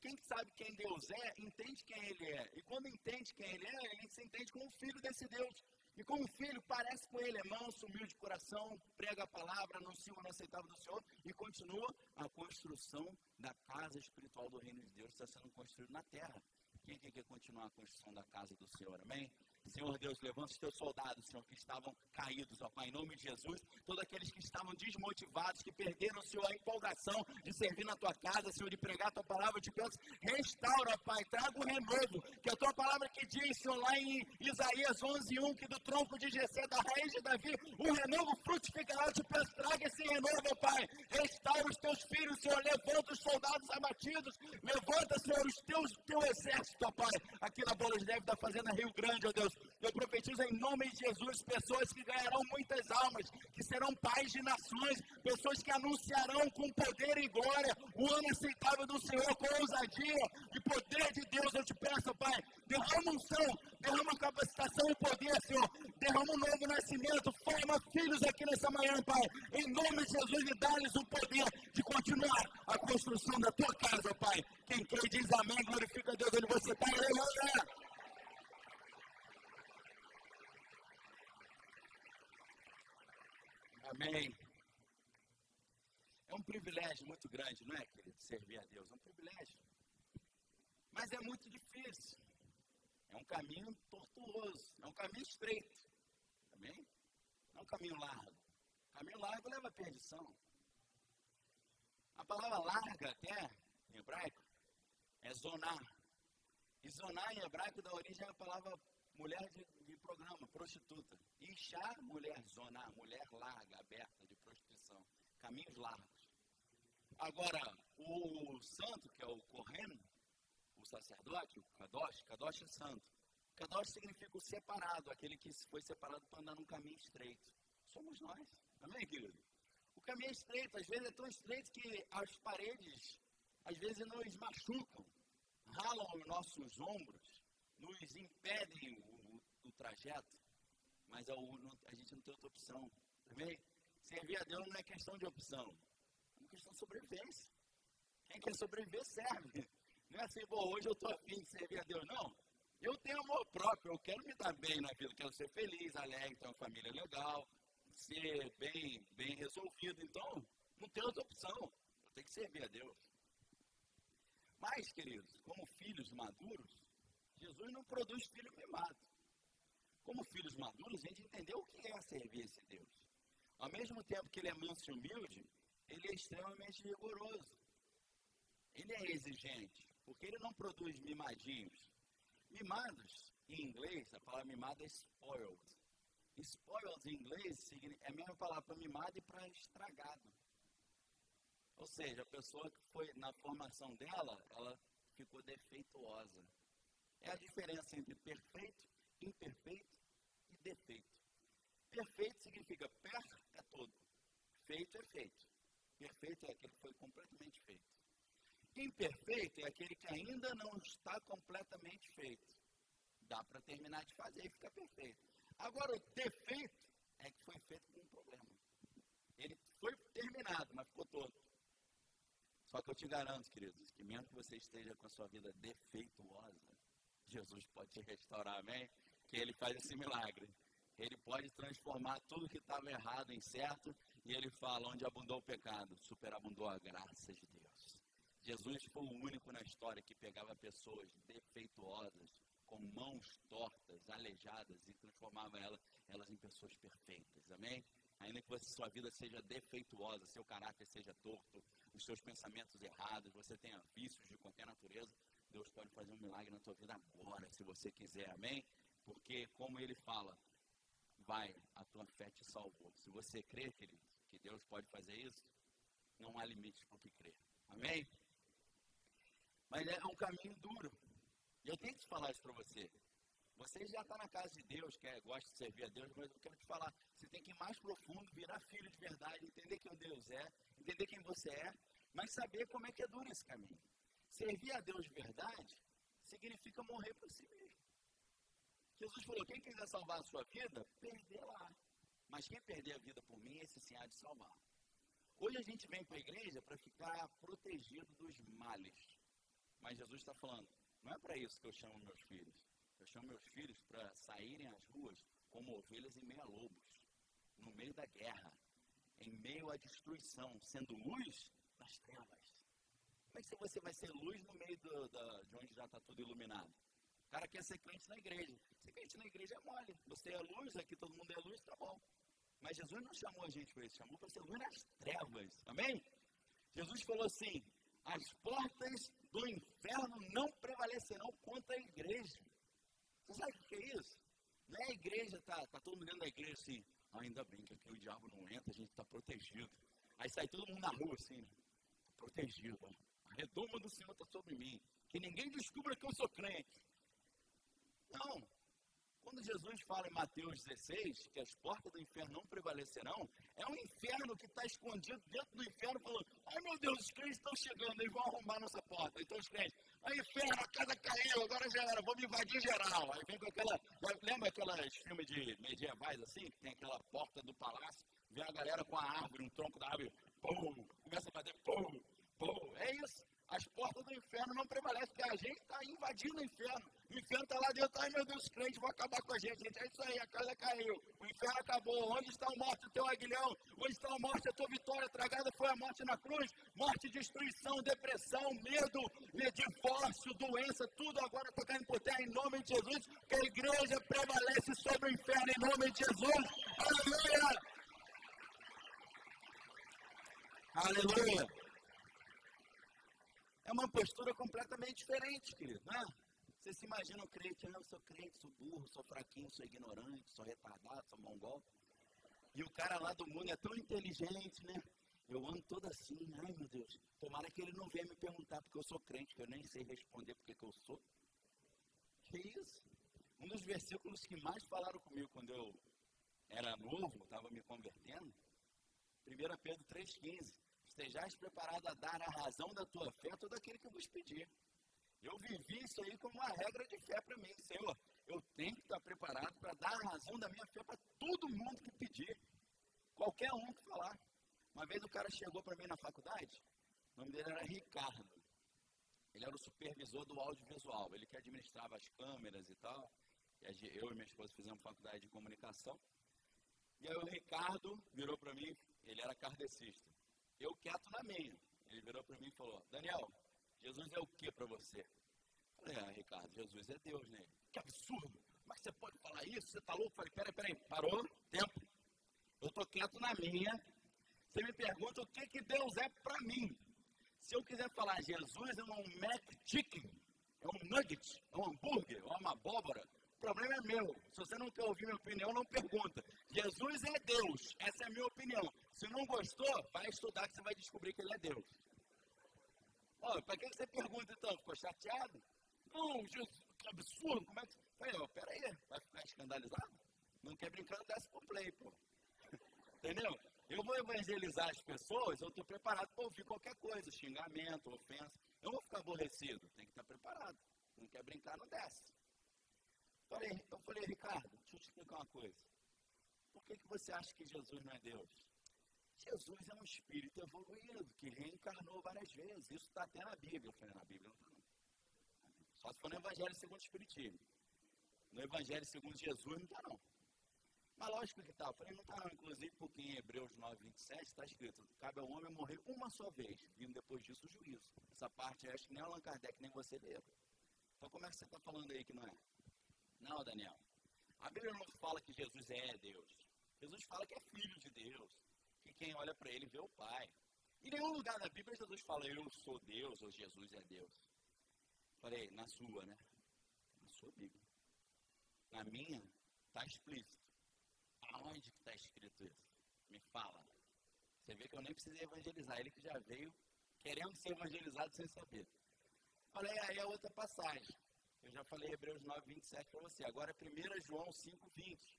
Quem sabe quem Deus é, entende quem Ele é. E quando entende quem Ele é, ele se entende como filho desse Deus. E como filho, parece com Ele, é manso, humilde de coração, prega a palavra, anuncia o inaceitável do Senhor e continua a construção da casa espiritual do reino de Deus que está sendo construído na terra. Quem quer continuar a construção da casa do Senhor? Amém? Senhor Deus, levanta os teus soldados, Senhor, que estavam caídos, ó Pai, em nome de Jesus, todos aqueles que estavam desmotivados, que perderam, Senhor, a empolgação de servir na tua casa, Senhor, de pregar a tua palavra, eu te peço, restaura, Pai, traga o renovo, que a tua palavra que diz, Senhor, lá em Isaías 11:1, que do tronco de Jessé, da raiz de Davi, o renovo frutificará, eu te peço, traga esse renovo, ó Pai, restaura os teus filhos, Senhor, levanta os soldados abatidos, levanta, Senhor, teu exército, ó Pai, aqui na Bola de Neve da Fazenda Rio Grande, ó Deus. Eu profetizo em nome de Jesus, pessoas que ganharão muitas almas, que serão pais de nações, pessoas que anunciarão com poder e glória o ano aceitável do Senhor, com ousadia e poder de Deus. Eu te peço, Pai, derrama unção, derrama capacitação e poder, Senhor, derrama um novo nascimento, forma filhos aqui nessa manhã, Pai, em nome de Jesus, e dá-lhes o poder de continuar a construção da tua casa, Pai. Quem crê diz amém, glorifica a Deus onde você está, aleluia. Amém. É um privilégio muito grande, não é, querido? Servir a Deus é um privilégio. Mas é muito difícil. É um caminho tortuoso. É um caminho estreito. Amém? Não é um caminho largo. O caminho largo leva à perdição. A palavra larga até, em hebraico, é zonar. E zonar em hebraico dá origem à palavra mulher de programa, prostituta. Ixá, mulher, zonar, mulher larga, aberta, de prostituição. Caminhos largos. Agora, o santo, que é o Kohen, o sacerdote, o Kadosh é santo. Kadosh significa o separado, aquele que foi separado para andar num caminho estreito. Somos nós. Amém, querido? O caminho é estreito, às vezes é tão estreito que as paredes, às vezes, nos machucam, ralam os nossos ombros, nos impedem o trajeto, mas a gente não tem outra opção. Amém? Servir a Deus não é questão de opção, é uma questão de sobrevivência. Quem quer sobreviver serve. Não é assim, hoje eu estou afim de servir a Deus. Não. Eu tenho amor próprio, eu quero me dar bem na vida, quero ser feliz, alegre, ter uma família legal, ser bem resolvido. Então, não tem outra opção. Eu tenho que servir a Deus. Mas, queridos, como filhos maduros, Jesus não produz filho mimado. Como filhos maduros, a gente entendeu o que é servir esse Deus. Ao mesmo tempo que ele é manso e humilde, ele é extremamente rigoroso. Ele é exigente, porque ele não produz mimadinhos. Mimados, em inglês, a palavra mimado é spoiled. Spoiled, em inglês, é a mesma palavra para mimado e para estragado. Ou seja, a pessoa que foi, na formação dela, ela ficou defeituosa. É a diferença entre perfeito, imperfeito e defeito. Perfeito significa per é todo, feito é feito. Perfeito é aquele que foi completamente feito. Imperfeito é aquele que ainda não está completamente feito. Dá para terminar de fazer e ficar perfeito. Agora, o defeito é que foi feito com um problema. Ele foi terminado, mas ficou todo. Só que eu te garanto, queridos, que mesmo que você esteja com a sua vida defeituosa, Jesus pode te restaurar, amém? Que Ele faz esse milagre. Ele pode transformar tudo que estava errado em certo, e Ele fala, onde abundou o pecado, superabundou a graça de Deus. Jesus foi o único na história que pegava pessoas defeituosas, com mãos tortas, aleijadas, e transformava elas em pessoas perfeitas, amém? Ainda que sua vida seja defeituosa, seu caráter seja torto, os seus pensamentos errados, você tenha vícios de qualquer natureza, Deus pode fazer um milagre na tua vida agora, se você quiser, amém? Porque, como Ele fala, vai, a tua fé te salvou. Se você crê, querido, que Deus pode fazer isso, não há limites para o que crer, amém? Mas é um caminho duro. E eu tenho que te falar isso para você. Você já está na casa de Deus, gosta de servir a Deus, mas eu quero te falar, você tem que ir mais profundo, virar filho de verdade, entender quem Deus é, entender quem você é, mas saber como é que é duro esse caminho. Servir a Deus de verdade significa morrer por si mesmo. Jesus falou, quem quiser salvar a sua vida, perderá. Mas quem perder a vida por mim, esse sim há de salvar. Hoje a gente vem para a igreja para ficar protegido dos males. Mas Jesus está falando, não é para isso que eu chamo meus filhos. Eu chamo meus filhos para saírem às ruas como ovelhas em meio a lobos, no meio da guerra, em meio à destruição, sendo luz nas trevas. Como é que você vai ser luz no meio de onde já está tudo iluminado? O cara quer ser crente na igreja. Ser crente na igreja é mole. Você é luz, aqui todo mundo é luz, tá bom. Mas Jesus não chamou a gente para isso, chamou para ser luz nas trevas. Amém? Jesus falou assim, as portas do inferno não prevalecerão contra a igreja. Você sabe o que é isso? Não é a igreja, tá todo mundo dentro da igreja assim, ainda bem que aqui o diabo não entra, a gente está protegido. Aí sai todo mundo na rua assim, protegido. A redoma do Senhor está sobre mim. Que ninguém descubra que eu sou crente. Não. Quando Jesus fala em Mateus 16, que as portas do inferno não prevalecerão, é um inferno que está escondido dentro do inferno, falando, ai meu Deus, os crentes estão chegando, eles vão arrombar nossa porta. Então os crentes, ai inferno, a casa caiu, agora já era, vamos invadir geral. Aí vem com aquela, lembra aqueles filmes de medievais assim, que tem aquela porta do palácio, vem a galera com a árvore, um tronco da árvore, pum, começa a bater, pum, pum, é isso. As portas do inferno não prevalecem, porque a gente está invadindo o inferno. O inferno está lá dentro, ai meu Deus, os crentes vão acabar com a gente. É isso aí, a casa caiu, o inferno acabou. Onde está a morte, o teu aguilhão? Onde está a morte, a tua vitória? Tragada foi a morte na cruz. Morte, destruição, depressão, medo, divórcio, doença, tudo agora está caindo por terra em nome de Jesus. Que a igreja prevalece sobre o inferno em nome de Jesus. Aleluia! Aleluia! É uma postura completamente diferente, querido, né? Você se imagina um crente, eu sou crente, sou burro, sou fraquinho, sou ignorante, sou retardado, sou mongol. E o cara lá do mundo é tão inteligente, né? Eu ando todo assim, ai meu Deus, tomara que ele não venha me perguntar porque eu sou crente, que eu nem sei responder porque que eu sou. Que isso? Um dos versículos que mais falaram comigo quando eu era novo, estava me convertendo, 1 Pedro 3,15. Estejais preparado a dar a razão da tua fé a todo aquele que vos pedir. Eu vivi isso aí como uma regra de fé para mim. Senhor, eu tenho que estar preparado para dar a razão da minha fé para todo mundo que pedir. Qualquer um que falar. Uma vez o cara chegou para mim na faculdade, o nome dele era Ricardo. Ele era o supervisor do audiovisual, ele que administrava as câmeras e tal. E eu e minha esposa fizemos faculdade de comunicação. E aí o Ricardo virou para mim, ele era kardecista. Eu quieto na minha. Ele virou para mim e falou, Daniel, Jesus é o que para você? Eu falei, Ricardo, Jesus é Deus, né? Que absurdo! Como é que você pode falar isso? Você tá louco? Eu falei, peraí, parou, tempo. Eu tô quieto na minha. Você me pergunta o que Deus é para mim. Se eu quiser falar, Jesus é um McChicken, é um nugget, é um hambúrguer, é uma abóbora, o problema é meu. Se você não quer ouvir minha opinião, não pergunta. Jesus é Deus, essa é a minha opinião. Se não gostou, vai estudar que você vai descobrir que ele é Deus. Para que você pergunta então? Ficou chateado? Não, Jesus, que absurdo, como é que... Falei, peraí, vai ficar escandalizado? Não quer brincar, desce pro play, pô. Entendeu? Eu vou evangelizar as pessoas, eu estou preparado para ouvir qualquer coisa, xingamento, ofensa. Eu não vou ficar aborrecido, tem que estar preparado. Não quer brincar, não desce. Eu falei, Ricardo, deixa eu te explicar uma coisa. Por que você acha que Jesus não é Deus? Jesus é um espírito evoluído, que reencarnou várias vezes. Isso está até na Bíblia. Eu falei, na Bíblia não está não. Só se for no Evangelho segundo o Espiritismo. No Evangelho segundo Jesus não está não. Mas lógico que tá. Eu falei, não tá não. Inclusive, porque em Hebreus 9:27 está escrito, cabe ao homem morrer uma só vez, vindo depois disso o juízo. Essa parte acho que nem Allan Kardec, nem você leu. Então como é que você está falando aí que não é? Não, Daniel. A Bíblia não fala que Jesus é Deus. Jesus fala que é filho de Deus. Que quem olha para ele vê o Pai. Em nenhum lugar da Bíblia Jesus fala, eu sou Deus ou Jesus é Deus. Falei, na sua, né? Na sua Bíblia. Na minha, está explícito. Aonde que está escrito isso? Me fala. Você vê que eu nem precisei evangelizar. Ele que já veio querendo ser evangelizado sem saber. Falei, aí a outra passagem. Eu já falei Hebreus 9:27 para você. Agora 1 João 5:20.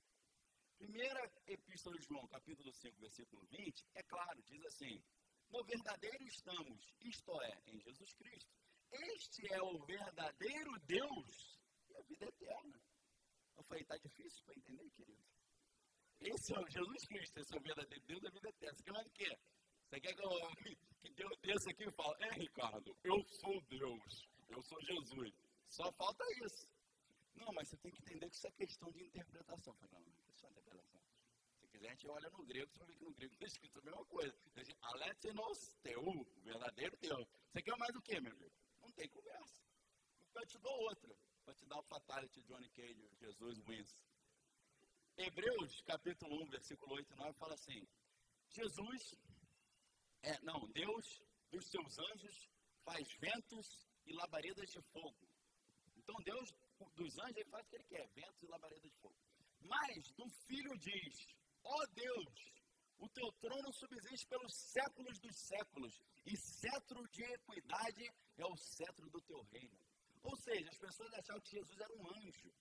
Primeira epístola de João, capítulo 5, versículo 20, é claro, diz assim, no verdadeiro estamos, isto é, em Jesus Cristo. Este é o verdadeiro Deus e a vida eterna. Eu falei, está difícil para entender, querido? Esse é o Jesus Cristo, esse é o verdadeiro Deus da vida eterna. Você quer mais o quê? Você quer que Deus desça aqui e fale, Ricardo, eu sou Deus, eu sou Jesus. Só falta isso. Não, mas você tem que entender que isso é questão de interpretação. Eu falei, não, é questão de interpretação. Se quiser, a gente olha no grego, você vai ver que no grego está escrito a mesma coisa. Alethenos teu, o verdadeiro Deus. Você quer mais o quê, meu amigo? Não tem conversa. Eu te dou outra. Vou te dar o Fatality Johnny Cage, Jesus wins. Hebreus, capítulo 1, versículo 8 e 9, fala assim, Deus dos seus anjos faz ventos e labaredas de fogo. Então Deus dos anjos, ele faz o que ele quer, ventos e labaredas de fogo. Mas do Filho diz, ó Deus, o teu trono subsiste pelos séculos dos séculos, e cetro de equidade é o cetro do teu reino. Ou seja, as pessoas achavam que Jesus era um anjo,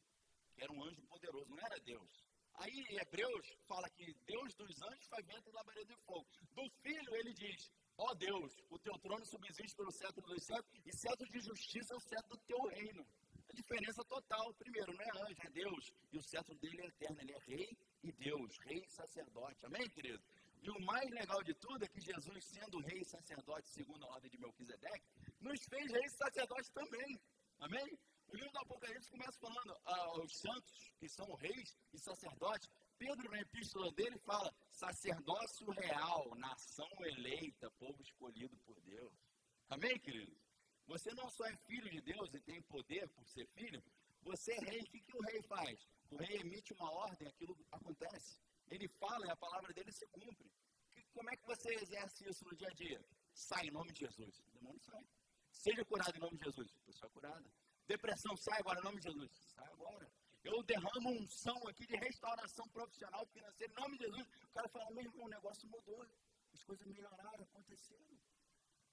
que era um anjo poderoso, não era Deus. Aí em Hebreus fala que Deus dos anjos faz vento e labareda de fogo. Do Filho ele diz, ó Deus, o teu trono subsiste pelo século dos séculos, e cetro de justiça é o cetro do teu reino. A diferença total, primeiro, não é anjo, é Deus, e o cetro dele é eterno, ele é rei e Deus, rei e sacerdote, amém, querido? E o mais legal de tudo é que Jesus, sendo rei e sacerdote, segundo a ordem de Melquisedeque, nos fez rei e sacerdote também, amém? O livro do Apocalipse começa falando aos santos, que são reis e sacerdotes. Pedro, na epístola dele, fala, sacerdócio real, nação eleita, povo escolhido por Deus. Amém, querido? Você não só é filho de Deus e tem poder por ser filho, você é rei. O que o rei faz? O rei emite uma ordem, aquilo acontece. Ele fala e a palavra dele se cumpre. Como é que você exerce isso no dia a dia? Sai em nome de Jesus. O demônio sai. Seja curado em nome de Jesus. A pessoa é curada. Depressão, sai agora em nome de Jesus. Sai agora. Eu derramo unção aqui de restauração profissional, financeira, em nome de Jesus. O cara fala, meu irmão, o negócio mudou. As coisas melhoraram, aconteceram.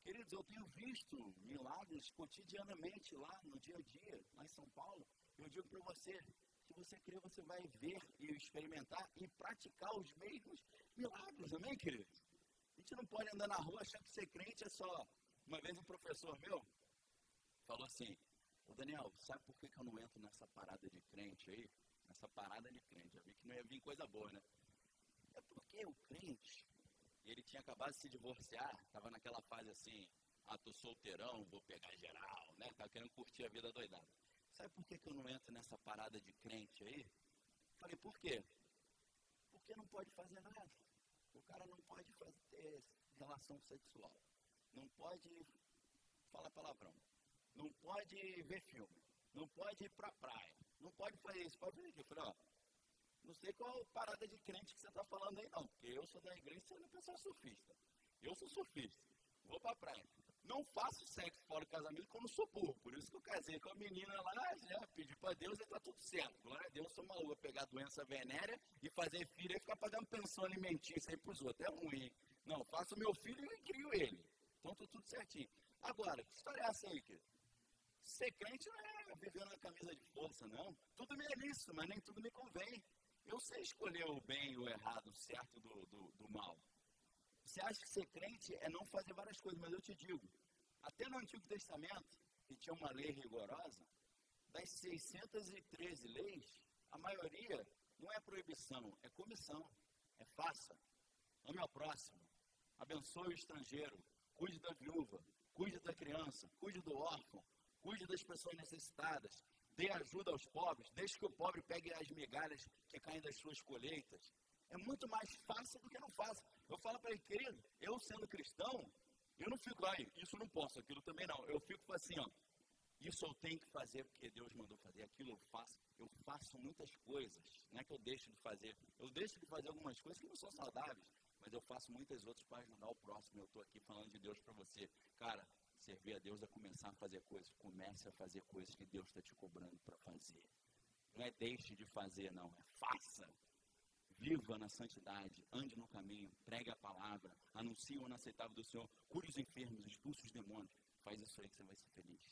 Queridos, eu tenho visto milagres cotidianamente lá no dia a dia, lá em São Paulo. Eu digo para você, se você crer, você vai ver e experimentar e praticar os mesmos milagres, amém, queridos? A gente não pode andar na rua achando que ser crente é só... Uma vez um professor meu falou assim, ô Daniel, sabe por que eu não entro nessa parada de crente aí? Nessa parada de crente, já vi que não ia vir coisa boa, né? É porque o crente... Ele tinha acabado de se divorciar, estava naquela fase assim, tô solteirão, vou pegar geral, né? Estava querendo curtir a vida doidada. Sabe por que eu não entro nessa parada de crente aí? Falei, por quê? Porque não pode fazer nada. O cara não pode ter relação sexual. Não pode falar palavrão. Não pode ver filme. Não pode ir pra praia. Não pode fazer isso. Pode fazer aqui. Eu falei, ó. Não sei qual parada de crente que você está falando aí, não. Porque eu sou da igreja e você é uma pessoa surfista. Eu sou surfista. Vou pra praia. Não faço sexo fora do casamento quando sou burro. Por isso que eu casei com a menina lá, já pedi pra Deus e tá tudo certo. Glória a Deus, sou maluco. Pegar doença venérea e fazer filho e ficar pagando pensão alimentícia aí pros outros. É ruim. Não, faço meu filho e crio ele. Então tá tudo certinho. Agora, que história é essa aí, querido? Ser crente não é viver na camisa de força, não. Tudo me é lícito, mas nem tudo me convém. Eu sei escolher o bem e o errado, o certo do mal. Você acha que ser crente é não fazer várias coisas, mas eu te digo, até no Antigo Testamento, que tinha uma lei rigorosa, das 613 leis, a maioria não é proibição, é comissão, é faça. Ame ao próximo, abençoe o estrangeiro, cuide da viúva, cuide da criança, cuide do órfão, cuide das pessoas necessitadas, dê ajuda aos pobres, deixe que o pobre pegue as migalhas que caem das suas colheitas. É muito mais fácil do que não fácil. Eu falo para ele, querido, eu sendo cristão, eu não fico, isso não posso, aquilo também não. Eu fico assim, ó, isso eu tenho que fazer porque Deus mandou fazer, aquilo eu faço. Eu faço muitas coisas, não é que eu deixo de fazer. Eu deixo de fazer algumas coisas que não são saudáveis, mas eu faço muitas outras para ajudar o próximo. Eu estou aqui falando de Deus para você. Cara, servir a Deus é começar a fazer coisas. Comece a fazer coisas que Deus está te cobrando para fazer. Não é deixe de fazer, não. É faça. Viva na santidade. Ande no caminho. Pregue a palavra. Anuncie o inaceitável do Senhor. Cure os enfermos. Expulse os demônios. Faz isso aí que você vai ser feliz.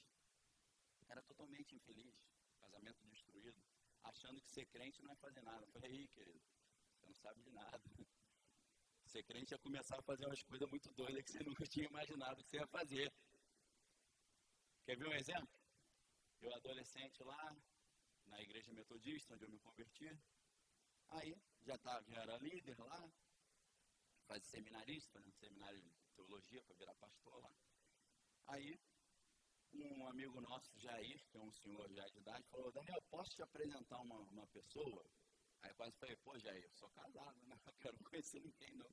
Era totalmente infeliz. Casamento destruído. Achando que ser crente não é fazer nada. Eu falei, aí, querido, você não sabe de nada. Ser crente é começar a fazer umas coisas muito doidas que você nunca tinha imaginado que você ia fazer. Quer ver um exemplo? Eu adolescente lá, na igreja metodista, onde eu me converti. Aí, já era líder lá, faz seminarista, né? Seminário de teologia para virar pastor lá. Aí, um amigo nosso, Jair, que é um senhor já de idade, falou, Daniel, posso te apresentar uma pessoa? Aí eu quase falei, pô, Jair, eu sou casado, né? Não quero conhecer ninguém, não.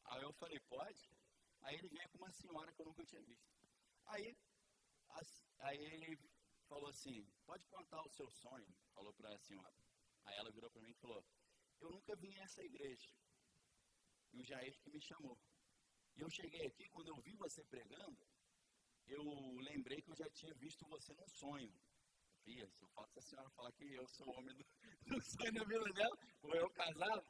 Aí eu falei, pode? Aí ele veio com uma senhora que eu nunca tinha visto. Aí ele falou assim, pode contar o seu sonho? Falou para a senhora. Aí ela virou para mim e falou, eu nunca vim a essa igreja. E o Jair que me chamou. E eu cheguei aqui, quando eu vi você pregando, eu lembrei que eu já tinha visto você num sonho. Fia, se eu faço a senhora falar que eu sou o homem do sonho da vida dela, ou eu casado,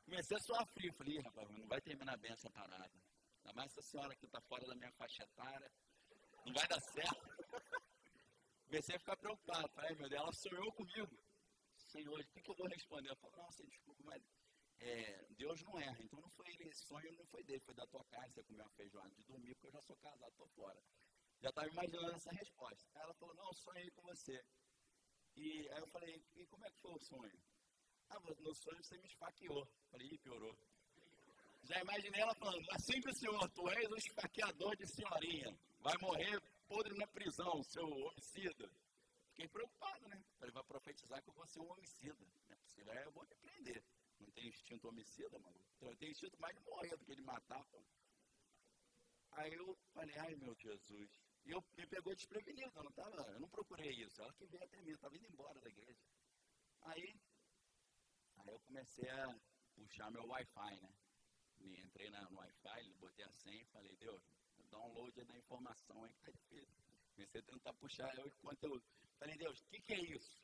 comecei a suar frio. Falei, rapaz, não vai terminar bem essa parada. Ainda mais essa senhora que está fora da minha faixa etária, não vai dar certo. Comecei a ficar preocupado. Falei, meu Deus, ela sonhou comigo. Senhor, o que eu vou responder? Eu falei, não, você desculpa, mas Deus não erra. Então não foi ele, esse sonho não foi dele, foi da tua casa, você comeu uma feijoada de dormir, porque eu já sou casado, estou fora. Já estava imaginando essa resposta. Aí ela falou, não, eu sonhei com você. E aí eu falei, e como é que foi o sonho? No sonho você me esfaqueou. Falei, piorou. Já imaginei ela falando, assim que o senhor, tu és um esfaqueador de senhorinha. Vai morrer podre na prisão, seu homicida. Fiquei preocupado, né? Falei, vai profetizar que eu vou ser um homicida. Não é possível, eu vou me prender. Não tem instinto homicida, mano. Eu tenho instinto mais de morrer do que de matar, pô. Aí eu falei, ai meu Jesus. E me pegou desprevenido, eu não procurei isso. Ela que veio até mim, eu estava indo embora da igreja. Aí eu comecei a puxar meu Wi-Fi, né? Entrei no Wi-Fi, botei a senha e falei, Deus, download da informação aí que tá difícil. Comecei a tentar puxar o conteúdo. Falei, Deus, o que é isso?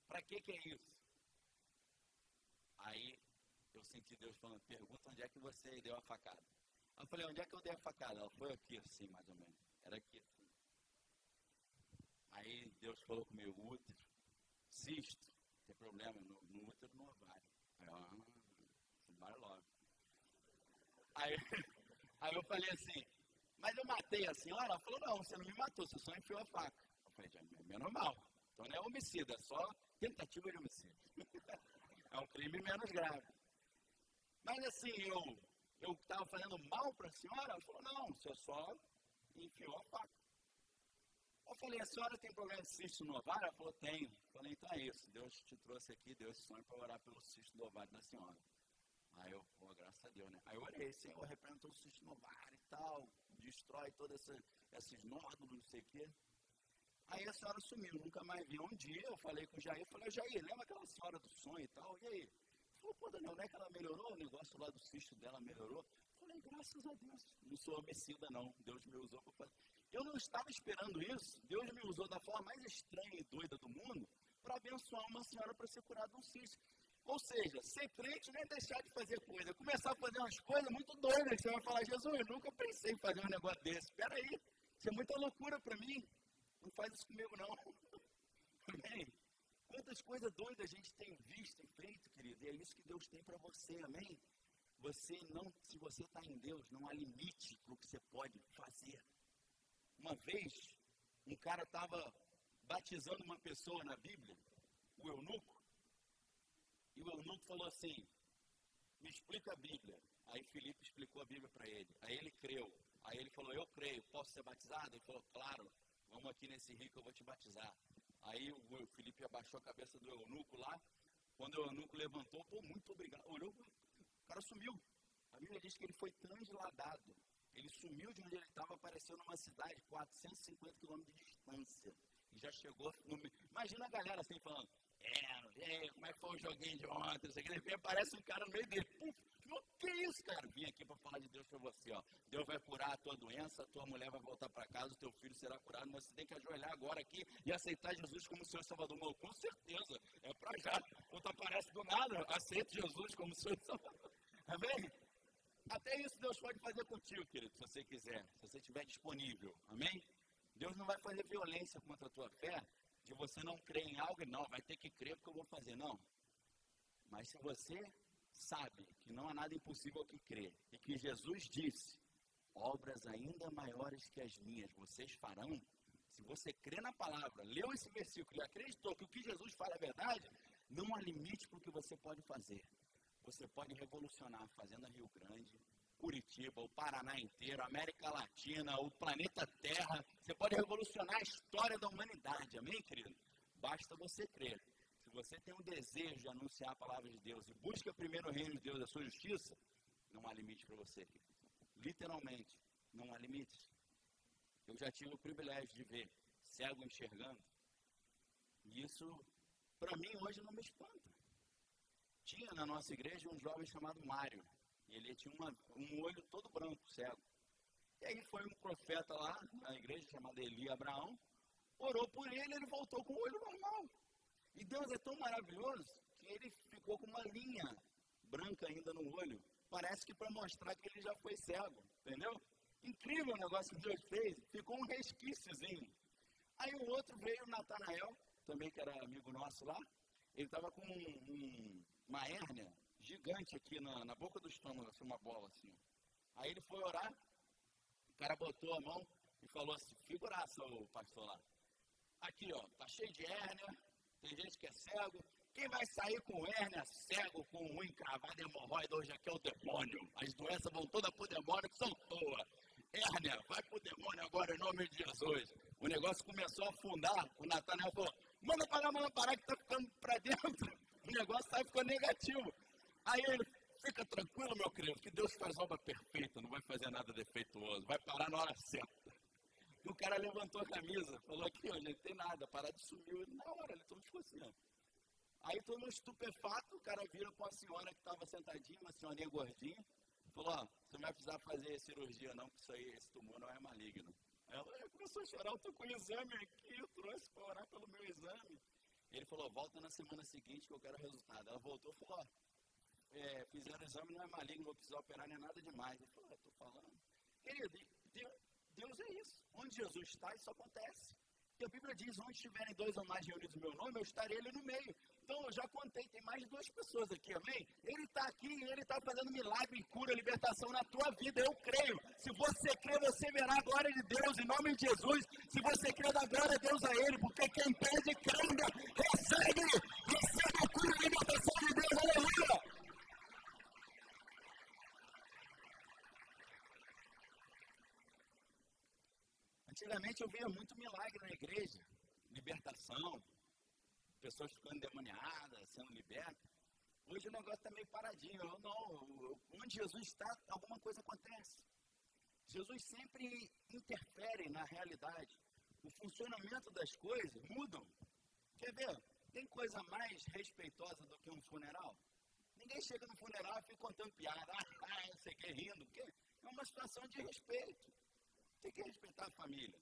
Pra que é isso? Aí eu senti Deus falando, pergunta onde é que você deu a facada. Aí eu falei, onde é que eu dei a facada? Ela foi aqui, assim, mais ou menos. Era aqui, assim. Aí Deus falou comigo, útero, cisto, não tem problema, no útero no ovário. Aí vai logo. Aí eu falei assim, mas eu matei a senhora? Ela falou, não, você não me matou, você só enfiou a faca. Eu falei, já é normal. Então não é homicida, é só tentativa de homicídio. É um crime menos grave. Mas assim, eu estava fazendo mal para a senhora? Ela falou, não, você só enfiou a faca. Eu falei, a senhora tem problema de cisto no ovário? Ela falou, tenho. Eu falei, então é isso, Deus te trouxe aqui, deu esse sonho para orar pelo cisto do ovário da senhora. Aí eu, graças a Deus, né? Aí eu orei, Senhor, repreenda todo o cisto no ovário e tal, destrói todos esses nódulos, não sei o quê. Aí a senhora sumiu, nunca mais vi. Um dia eu falei com o Jair, Jair, lembra aquela senhora do sonho e tal? E aí? Ele falou, pô, Daniel, não é que ela melhorou? O negócio lá do cisto dela melhorou? Eu falei, graças a Deus. Não sou homicida, não. Deus me usou para fazer. Eu não estava esperando isso. Deus me usou da forma mais estranha e doida do mundo para abençoar uma senhora para ser curada de um cisto. Ou seja, ser crente não é deixar de fazer coisa. Começar a fazer umas coisas muito doidas. Você vai falar, Jesus, eu nunca pensei em fazer um negócio desse. Espera aí, isso é muita loucura para mim. Não faz isso comigo, não. Amém? Quantas coisas doidas a gente tem visto e feito, querido. E é isso que Deus tem para você, amém? Se você está em Deus, não há limite para o que você pode fazer. Uma vez, um cara estava batizando uma pessoa na Bíblia, o eunuco, e o eunuco falou assim, me explica a Bíblia. Aí Filipe explicou a Bíblia para ele. Aí ele creu. Aí ele falou, eu creio, posso ser batizado? Ele falou, claro, vamos aqui nesse rio que eu vou te batizar. Aí o Felipe abaixou a cabeça do eunuco lá. Quando o eunuco levantou, pô, muito obrigado. Olhou, o cara sumiu. A Bíblia diz que ele foi transladado. Ele sumiu de onde ele estava, apareceu numa cidade 450 quilômetros de distância. E já chegou no... Imagina a galera assim falando, como é que foi o joguinho de ontem? Isso aqui, de repente aparece um cara no meio dele. O que é isso, cara? Vim aqui para falar de Deus para você, ó. Deus vai curar a tua doença, a tua mulher vai voltar para casa, o teu filho será curado, mas você tem que ajoelhar agora aqui e aceitar Jesus como Senhor e Salvador. Mas, com certeza, é para já. Quando aparece do nada, aceita Jesus como Senhor e Salvador. Amém? Até isso Deus pode fazer contigo, querido, se você quiser, se você estiver disponível. Amém? Deus não vai fazer violência contra a tua fé, de você não crer em algo e não, vai ter que crer porque eu vou fazer. Não. Mas se você sabe que não há nada impossível que crer, e que Jesus disse, obras ainda maiores que as minhas, vocês farão. Se você crê na palavra, leu esse versículo e acreditou que o que Jesus fala é verdade, não há limite para o que você pode fazer. Você pode revolucionar a Fazenda Rio Grande, Curitiba, o Paraná inteiro, a América Latina, o planeta Terra. Você pode revolucionar a história da humanidade, amém, querido? Basta você crer. Se você tem um desejo de anunciar a palavra de Deus e busca primeiro o reino de Deus e a sua justiça, não há limite para você, querido. Literalmente, não há limites. Eu já tive o privilégio de ver cego enxergando. E isso, para mim, hoje não me espanta. Tinha na nossa igreja um jovem chamado Mário. E ele tinha um olho todo branco, cego. E aí foi um profeta lá na igreja, chamado Eli Abraão, orou por ele e ele voltou com o olho normal. E Deus é tão maravilhoso que ele ficou com uma linha branca ainda no olho. Parece que para mostrar que ele já foi cego, entendeu? Incrível o negócio que Deus fez, ficou um resquíciozinho. Aí o outro veio, Natanael, também que era amigo nosso lá, ele estava com uma hérnia gigante aqui na boca do estômago, assim, uma bola assim. Aí ele foi orar, o cara botou a mão e falou assim, figuraça o pastor lá. Aqui, ó, tá cheio de hérnia, tem gente que é cego. Quem vai sair com hérnia, cego, com unha encravada, hemorroida, hoje aqui é o demônio. As doenças vão todas pro demônio, que são toa. Hérnia, vai pro demônio agora em nome de Jesus. O negócio começou a afundar, o Natanael falou, manda parar que tá ficando pra dentro. O negócio tá ficando negativo. Aí ele, fica tranquilo, meu querido, que Deus faz obra perfeita, não vai fazer nada defeituoso, vai parar na hora certa. E o cara levantou a camisa, falou aqui, ó, gente, tem nada, parar de sumir. Na hora, ele todo ficou assim, ó. Aí todo mundo estupefato, o cara vira com a senhora que estava sentadinha, uma senhorinha gordinha, falou, ó, você não vai precisar fazer cirurgia não, porque isso aí, esse tumor não é maligno. Ela começou a chorar, eu tô com o exame aqui, eu trouxe para orar pelo meu exame. Ele falou, volta na semana seguinte que eu quero resultado. Ela voltou e falou, ó, fizeram o exame, não é maligno, não vou precisar operar nem nada demais. Ele falou, tô falando. Querido, Deus é isso. Onde Jesus está, isso acontece. E a Bíblia diz, onde estiverem 2 ou mais reunidos no meu nome, eu estarei ali no meio. Então, eu já contei, tem mais de 2 pessoas aqui, amém? Ele está aqui e ele está fazendo milagre, cura, libertação na tua vida, eu creio. Se você crê, você verá a glória de Deus, em nome de Jesus. Se você crê, dá glória a Deus a Ele, porque quem pede, crendo, recebe a cura e libertação de Deus, aleluia! Antigamente eu via muito milagre na igreja, libertação, pessoas ficando endemoniadas, sendo libertas. Hoje o negócio está meio paradinho. Onde Jesus está, alguma coisa acontece. Jesus sempre interfere na realidade. O funcionamento das coisas mudam. Quer ver? Tem coisa mais respeitosa do que um funeral? Ninguém chega no funeral e fica contando piada. Não sei o que, rindo. Porque é uma situação de respeito. Tem que respeitar a família.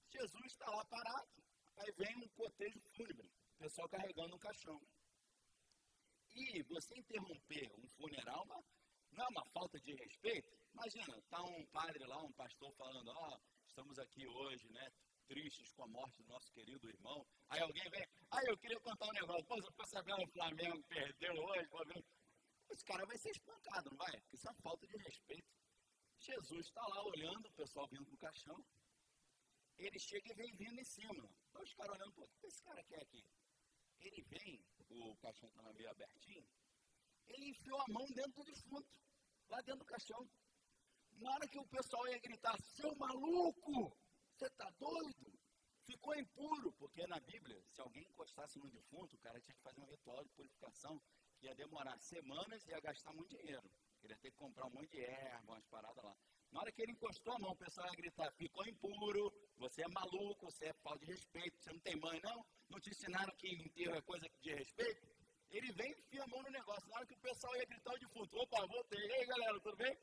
Jesus está lá parado. Aí vem um cortejo fúnebre. O pessoal carregando um caixão. E você interromper um funeral não é uma falta de respeito? Imagina, está um padre lá, um pastor falando, estamos aqui hoje, né, tristes com a morte do nosso querido irmão. Aí alguém vem, eu queria contar um negócio. Pô, você ficou sabendo que o Flamengo perdeu hoje? Esse cara vai ser espancado, não vai? Porque isso é uma falta de respeito. Jesus está lá olhando, o pessoal vindo pro caixão. Ele chega e vem vindo em cima. Então os caras olhando, o que esse cara quer aqui? Ele vem, o caixão estava meio abertinho, ele enfiou a mão dentro do defunto, lá dentro do caixão. Na hora que o pessoal ia gritar, seu maluco, você tá doido? ficou impuro, porque na Bíblia, se alguém encostasse no defunto, o cara tinha que fazer um ritual de purificação, que ia demorar semanas e ia gastar muito dinheiro. Ele ia ter que comprar um monte de erva, umas paradas lá. Na hora que ele encostou a mão, o pessoal ia gritar, ficou impuro, você é maluco, você é falta de respeito, você não tem mãe não? Não te ensinaram que enterro é coisa de respeito? Ele vem e enfia a mão no negócio. Na hora que o pessoal ia gritar o defunto, opa, voltei, e aí galera, tudo bem?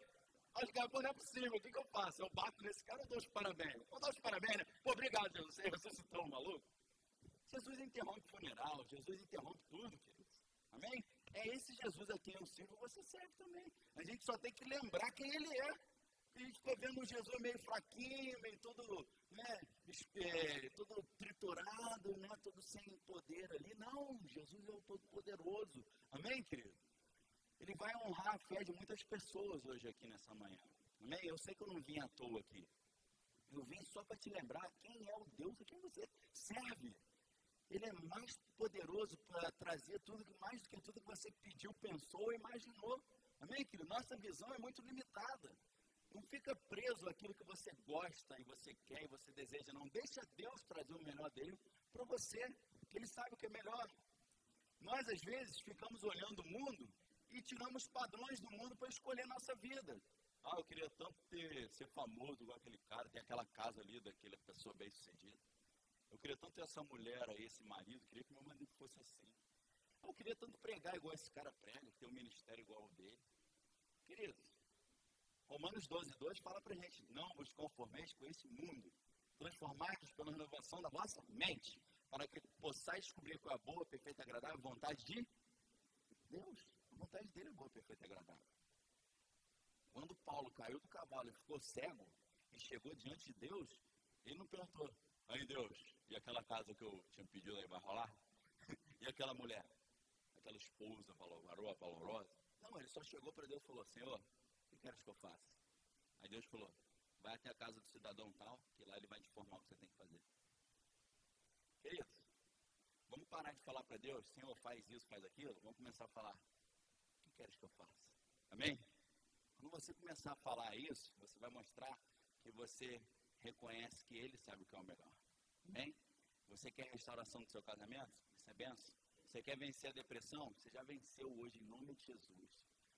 Acho que não é possível, o que eu faço? Eu bato nesse cara ou dou os parabéns? Vou dar os parabéns, né? Pô, obrigado, Jesus, você ressuscitou um maluco. Jesus interrompe funeral, Jesus interrompe tudo, queridos. Amém? É esse Jesus a quem eu sirvo, você serve também. A gente só tem que lembrar quem ele é. A gente fica vendo um Jesus meio fraquinho, meio todo, né, todo triturado, né, todo sem poder ali. Não, Jesus é o Todo-Poderoso. Amém, querido? Ele vai honrar a fé de muitas pessoas hoje aqui nessa manhã. Amém? Eu sei que eu não vim à toa aqui. Eu vim só para te lembrar quem é o Deus a quem você serve. Ele é mais poderoso para trazer mais do que tudo que você pediu, pensou ou imaginou. Amém, querido? Nossa visão é muito limitada. Não fica preso àquilo que você gosta e você quer e você deseja, não. Deixa Deus trazer o melhor dele para você, que ele sabe o que é melhor. Nós, às vezes, ficamos olhando o mundo e tiramos padrões do mundo para escolher nossa vida. Ah, eu queria tanto ser famoso igual aquele cara, tem aquela casa ali daquela pessoa bem-sucedida. Eu queria tanto ter essa mulher aí, esse marido, queria que meu marido fosse assim. Eu queria tanto pregar igual esse cara prega, ter um ministério igual ao dele. Queridos, Romanos 12:2 fala pra gente, não vos conformeis com esse mundo, transformai-vos pela renovação da vossa mente, para que possais descobrir qual é a boa, perfeita e agradável vontade de Deus. A vontade dele é boa, perfeita e agradável. Quando Paulo caiu do cavalo e ficou cego, e chegou diante de Deus, ele não perguntou, aí Deus, e aquela casa que eu tinha pedido aí vai rolar? E aquela mulher? Aquela esposa valorosa? Não, ele só chegou para Deus e falou, Senhor, o que queres que eu faça? Aí Deus falou, vai até a casa do cidadão tal, que lá ele vai te informar o que você tem que fazer. Queridos, vamos parar de falar para Deus, Senhor, faz isso, faz aquilo, vamos começar a falar, o que queres que eu faça? Amém? Quando você começar a falar isso, você vai mostrar que você reconhece que Ele sabe o que é o melhor. Amém? Você quer restauração do seu casamento? Isso é benção. Você quer vencer a depressão? Você já venceu hoje em nome de Jesus.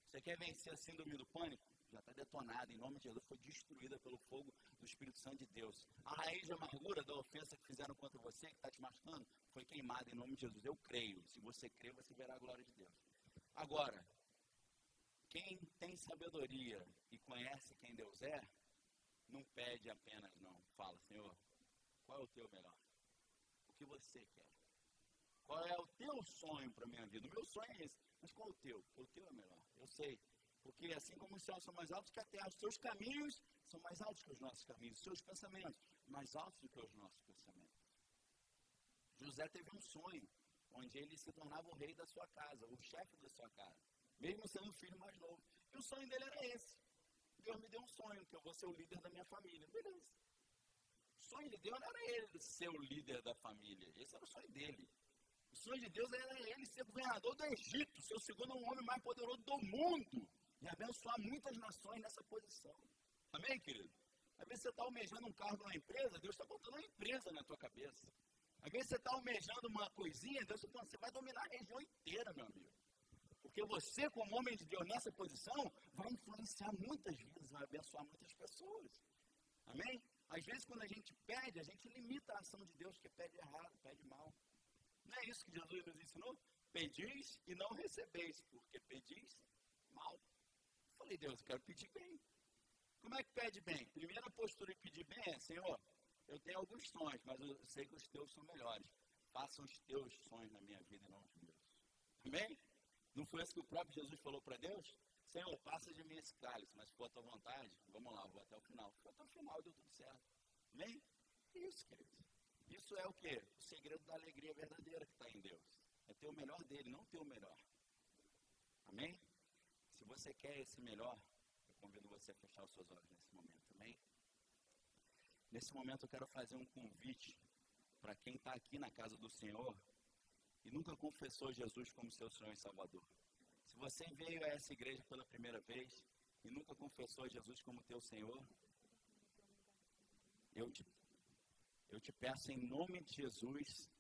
Você quer vencer a síndrome do pânico? Já está detonada em nome de Jesus. Foi destruída pelo fogo do Espírito Santo de Deus. A raiz de amargura da ofensa que fizeram contra você, que está te machucando, foi queimada em nome de Jesus. Eu creio. Se você crer, você verá a glória de Deus. Agora, quem tem sabedoria e conhece quem Deus é, não pede apenas não. Fala, Senhor, qual é o teu melhor? O que você quer? Qual é o teu sonho para a minha vida? O meu sonho é esse. Mas qual é o teu? O teu é melhor. Eu sei. Porque assim como os céus são mais altos que a terra, os seus caminhos são mais altos que os nossos caminhos. Os seus pensamentos mais altos do que os nossos pensamentos. José teve um sonho, onde ele se tornava o rei da sua casa, o chefe da sua casa. Mesmo sendo o filho mais novo. E o sonho dele era esse. Deus me deu um sonho, que eu vou ser o líder da minha família. Beleza. O sonho de Deus não era ele ser o líder da família. Esse era o sonho dele. O sonho de Deus era ele ser governador do Egito, ser o segundo homem mais poderoso do mundo. E abençoar muitas nações nessa posição. Amém, querido? Às vezes você está almejando um cargo na empresa, Deus está botando uma empresa na tua cabeça. Às vezes você está almejando uma coisinha, Deus está falando, você vai dominar a região inteira, meu amigo. Porque você, como homem de Deus nessa posição, vai influenciar muitas vidas, vai abençoar muitas pessoas. Amém? Às vezes, quando a gente pede, a gente limita a ação de Deus, que pede errado, pede mal. Não é isso que Jesus nos ensinou? Pedis e não recebeis, porque pedis mal. Eu falei, Deus, eu quero pedir bem. Como é que pede bem? Primeira postura de pedir bem é, Senhor, eu tenho alguns sonhos, mas eu sei que os teus são melhores. Faça os teus sonhos na minha vida em nome de Deus. Amém? Não foi isso que o próprio Jesus falou para Deus? Senhor, passa de mim esse cálice, mas se for a tua vontade, vamos lá, vou até o final. Foi até o final, deu tudo certo. Amém? Isso, querido. Isso é o quê? O segredo da alegria verdadeira que está em Deus. É ter o melhor dele, não ter o melhor. Amém? Se você quer esse melhor, eu convido você a fechar os seus olhos nesse momento. Amém? Nesse momento eu quero fazer um convite para quem está aqui na casa do Senhor e nunca confessou Jesus como seu Senhor e Salvador. Se você veio a essa igreja pela primeira vez e nunca confessou Jesus como teu Senhor, eu te peço em nome de Jesus,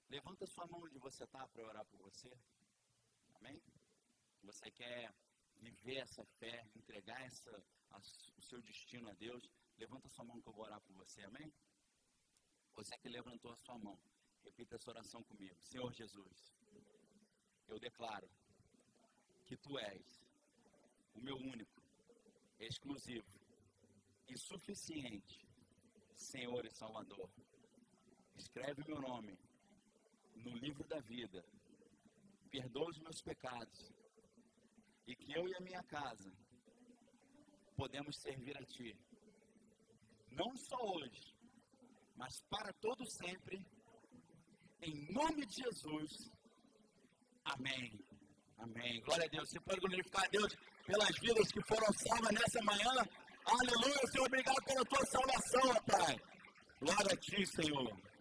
levanta sua mão onde você está para orar por você. Amém? Você quer viver essa fé, entregar o seu destino a Deus, levanta sua mão que eu vou orar por você, amém? Você que levantou a sua mão, repita essa oração comigo. Senhor Jesus, eu declaro que Tu és o meu único, exclusivo e suficiente Senhor e Salvador. Escreve meu nome no livro da vida, perdoa os meus pecados, e que eu e a minha casa podemos servir a Ti, não só hoje, mas para todo sempre, em nome de Jesus. Amém. Amém. Glória a Deus. Você pode glorificar a Deus pelas vidas que foram salvas nessa manhã. Aleluia, Senhor. Obrigado pela Tua salvação, Pai. Glória a Ti, Senhor.